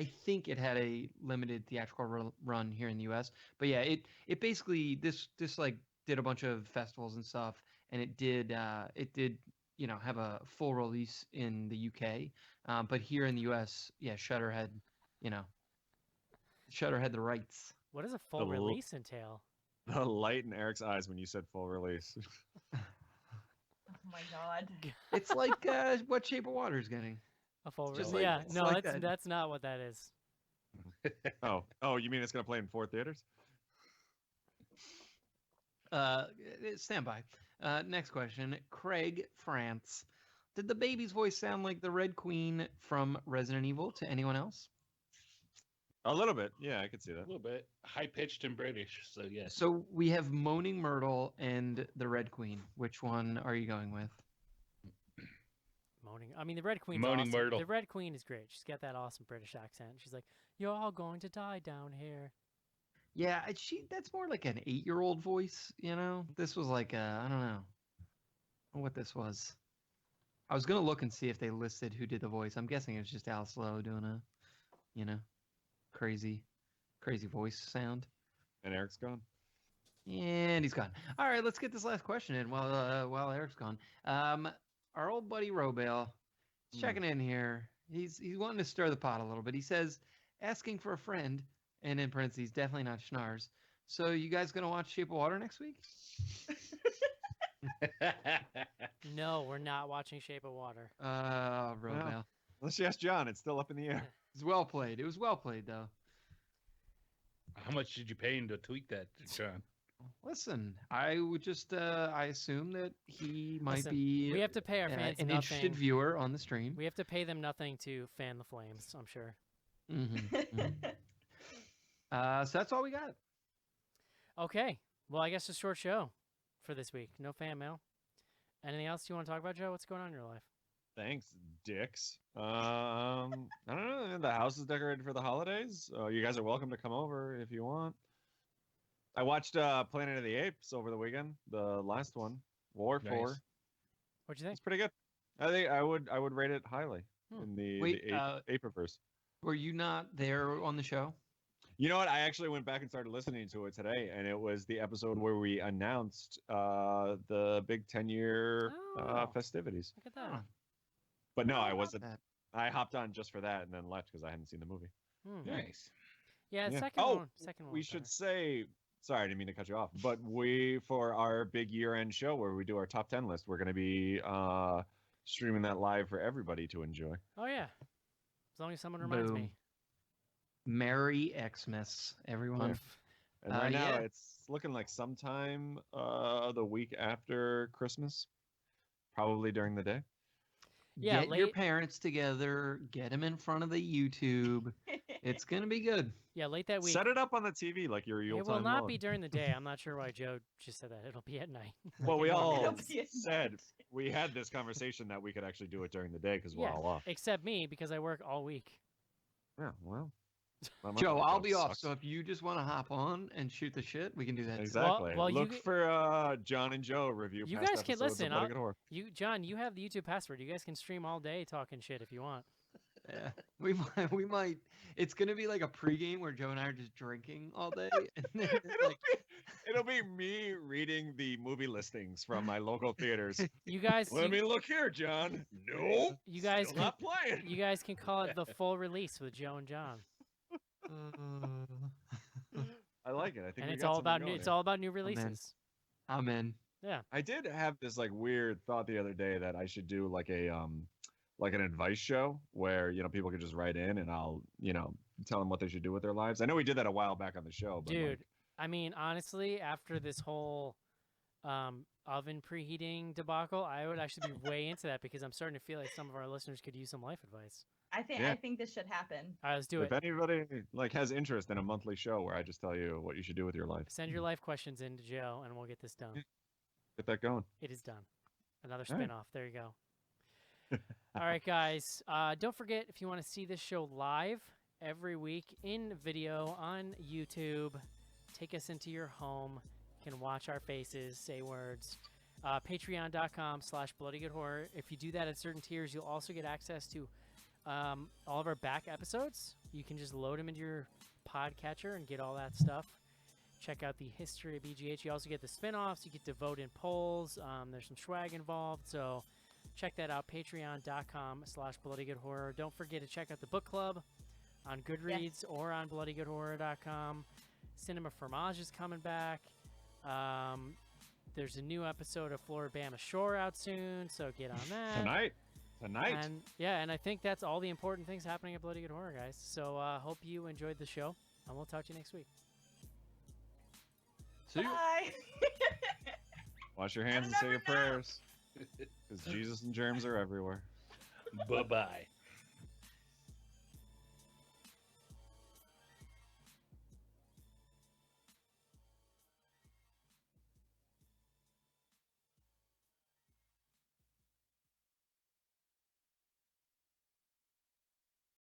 [SPEAKER 3] think it had a limited theatrical run here in the U.S. But yeah, it basically this like did a bunch of festivals and stuff, and it did have a full release in the UK, but here in the US, yeah, Shudder had the rights.
[SPEAKER 2] What does a full
[SPEAKER 4] The l-
[SPEAKER 2] release entail?
[SPEAKER 4] The light in Eric's eyes when you said full release.
[SPEAKER 6] Oh my god.
[SPEAKER 3] It's like what Shape of Water is getting.
[SPEAKER 2] A full
[SPEAKER 3] just
[SPEAKER 2] release?
[SPEAKER 3] like-
[SPEAKER 2] Yeah,
[SPEAKER 3] it's
[SPEAKER 2] no,
[SPEAKER 3] like that.
[SPEAKER 2] that's not what that is.
[SPEAKER 4] Oh, you mean it's gonna play in 4 theaters?
[SPEAKER 3] Stand by. Next question. Craig France. Did the baby's voice sound like the Red Queen from Resident Evil to anyone else?
[SPEAKER 4] A little bit. Yeah, I could see
[SPEAKER 5] A
[SPEAKER 4] that.
[SPEAKER 5] little bit high pitched and British. So yes.
[SPEAKER 3] So we have Moaning Myrtle and the Red Queen. Which one are you going with?
[SPEAKER 2] Moaning. I mean, the Red Queen's
[SPEAKER 5] Moaning
[SPEAKER 2] awesome.
[SPEAKER 5] Myrtle.
[SPEAKER 2] The Red Queen is great. She's got that awesome British accent. She's like, "You're all going to die down here."
[SPEAKER 3] Yeah, that's more like an 8-year-old voice, you know? This was like I don't know what this was. I was gonna look and see if they listed who did the voice. I'm guessing it's just Alice Lowe doing a, crazy voice sound.
[SPEAKER 4] And Eric's gone.
[SPEAKER 3] And he's gone. All right, let's get this last question in while Eric's gone. Our old buddy Robale is checking in here. He's wanting to stir the pot a little bit. He says, asking for a friend, and in parentheses, definitely not Schnars. So you guys gonna watch Shape of Water next week?
[SPEAKER 2] No, we're not watching Shape of Water.
[SPEAKER 3] Roadmail.
[SPEAKER 4] Unless you ask John, it's still up in the air.
[SPEAKER 3] It's well played. It was well played, though.
[SPEAKER 5] How much did you pay him to tweet that, John?
[SPEAKER 3] Listen, I would just I assume that he might
[SPEAKER 2] Listen,
[SPEAKER 3] be
[SPEAKER 2] we have to pay our fans
[SPEAKER 3] an
[SPEAKER 2] nothing.
[SPEAKER 3] interested viewer on the stream.
[SPEAKER 2] We have to pay them nothing to fan the flames, I'm sure.
[SPEAKER 3] So that's all we got.
[SPEAKER 2] Okay. Well, I guess a short show for this week. No fan mail. Anything else you want to talk about, Joe? What's going on in your life?
[SPEAKER 4] Thanks, dicks. I don't know. The house is decorated for the holidays. You guys are welcome to come over if you want. I watched Planet of the Apes over the weekend. The last one, War
[SPEAKER 5] Nice.
[SPEAKER 4] 4.
[SPEAKER 2] What'd you think?
[SPEAKER 4] It's pretty good. I think I would rate it highly in the
[SPEAKER 3] Wait,
[SPEAKER 4] Apiverse.
[SPEAKER 3] Were you not there on the show?
[SPEAKER 4] You know what? I actually went back and started listening to it today, and it was the episode where we announced the big 10-year festivities.
[SPEAKER 2] Look at that.
[SPEAKER 4] But no, I
[SPEAKER 3] love
[SPEAKER 4] wasn't.
[SPEAKER 3] that.
[SPEAKER 4] I hopped on just for that and then left because I hadn't seen the movie.
[SPEAKER 5] Nice.
[SPEAKER 2] Yeah,
[SPEAKER 4] Yeah.
[SPEAKER 2] second
[SPEAKER 4] Oh,
[SPEAKER 2] one. Second one.
[SPEAKER 4] We
[SPEAKER 2] was
[SPEAKER 4] should
[SPEAKER 2] better.
[SPEAKER 4] say, sorry, I didn't mean to cut you off, but for our big year-end show where we do our top 10 list, we're going to be streaming that live for everybody to enjoy.
[SPEAKER 2] Oh yeah. As long as someone reminds
[SPEAKER 3] Boom.
[SPEAKER 2] me.
[SPEAKER 3] Merry Xmas, everyone.
[SPEAKER 4] And right now,
[SPEAKER 3] yeah.
[SPEAKER 4] it's looking like sometime the week after Christmas, probably during the day.
[SPEAKER 2] Yeah,
[SPEAKER 3] Get your
[SPEAKER 2] late-
[SPEAKER 3] parents together. Get them in front of the YouTube. It's gonna be good.
[SPEAKER 2] Yeah, late that week.
[SPEAKER 4] Set it up on the TV like your
[SPEAKER 2] It
[SPEAKER 4] Yuletide
[SPEAKER 2] will not
[SPEAKER 4] lawn.
[SPEAKER 2] be during the day. I'm not sure why Joe just said that. It'll be at night.
[SPEAKER 4] Well, we all
[SPEAKER 6] It'll be at
[SPEAKER 4] said we had this conversation that we could actually do it during the day because we're
[SPEAKER 2] Yeah.
[SPEAKER 4] all off.
[SPEAKER 2] Except me, because I work all week.
[SPEAKER 4] Yeah, well. my
[SPEAKER 3] Joe,
[SPEAKER 4] month
[SPEAKER 3] I'll
[SPEAKER 4] job
[SPEAKER 3] be off.
[SPEAKER 4] sucks.
[SPEAKER 3] So if you just want to hop on and shoot the shit, we can do that. too.
[SPEAKER 4] Exactly.
[SPEAKER 2] well, you
[SPEAKER 4] Look
[SPEAKER 2] g-
[SPEAKER 4] for John and Joe review.
[SPEAKER 2] You
[SPEAKER 4] past
[SPEAKER 2] guys can
[SPEAKER 4] episodes of
[SPEAKER 2] listen.
[SPEAKER 4] Bloody
[SPEAKER 2] I'll-
[SPEAKER 4] Good Horror.
[SPEAKER 2] John, you have the YouTube password. You guys can stream all day talking shit if you want.
[SPEAKER 3] Yeah, we might. It's gonna be like a pregame where Joe and I are just drinking all day, and then it's like,
[SPEAKER 4] It'll be me reading the movie listings from my local theaters.
[SPEAKER 2] You guys,
[SPEAKER 4] Let me look here, John. No,
[SPEAKER 2] you guys
[SPEAKER 4] still
[SPEAKER 2] can,
[SPEAKER 4] not playing.
[SPEAKER 2] you guys can call it the full release with Joe and John,
[SPEAKER 4] I like it. I think
[SPEAKER 2] and
[SPEAKER 4] we
[SPEAKER 2] it's
[SPEAKER 4] got
[SPEAKER 2] all
[SPEAKER 4] something
[SPEAKER 2] about
[SPEAKER 4] going
[SPEAKER 2] it's
[SPEAKER 4] here.
[SPEAKER 2] all about new releases.
[SPEAKER 3] I'm in.
[SPEAKER 4] I did have this like weird thought the other day that I should do like a like an advice show where people could just write in and I'll tell them what they should do with their lives. I know we did that a while back on the show, but
[SPEAKER 2] Dude, I mean, honestly, after this whole oven preheating debacle, I would actually be way into that because I'm starting to feel like some of our listeners could use some life advice.
[SPEAKER 6] I think this should happen.
[SPEAKER 2] All right, let's do
[SPEAKER 4] if
[SPEAKER 2] it.
[SPEAKER 4] anybody like has interest in a monthly show where I just tell you what you should do with your life,
[SPEAKER 2] Send your life questions in to Joe, and we'll get this done.
[SPEAKER 4] get that going.
[SPEAKER 2] It is done. Another
[SPEAKER 4] All right.
[SPEAKER 2] spin-off. There you go. All right, guys. Don't forget, if you want to see this show live every week in video on YouTube, take us into your home. You can watch our faces, say words. Patreon.com/bloodygoodhorror. If you do that at certain tiers, you'll also get access to all of our back episodes. You can just load them into your podcatcher and get all that stuff. Check out the history of BGH. You also get the spin-offs. You get to vote in polls. There's some swag involved. So check that out. Patreon.com/bloodygoodhorror. Don't forget to check out the book club on Goodreads or on bloodygoodhorror.com. Cinema Fromage is coming back. There's a new episode of Floribama Shore out soon, so get on that.
[SPEAKER 4] Tonight.
[SPEAKER 2] And yeah, and I think that's all the important things happening at Bloody Good Horror, guys. So hope you enjoyed the show, and we'll talk to you next week.
[SPEAKER 3] See you.
[SPEAKER 6] Bye.
[SPEAKER 4] Wash your hands and say your prayers, because Jesus and germs are everywhere.
[SPEAKER 5] Bye-bye.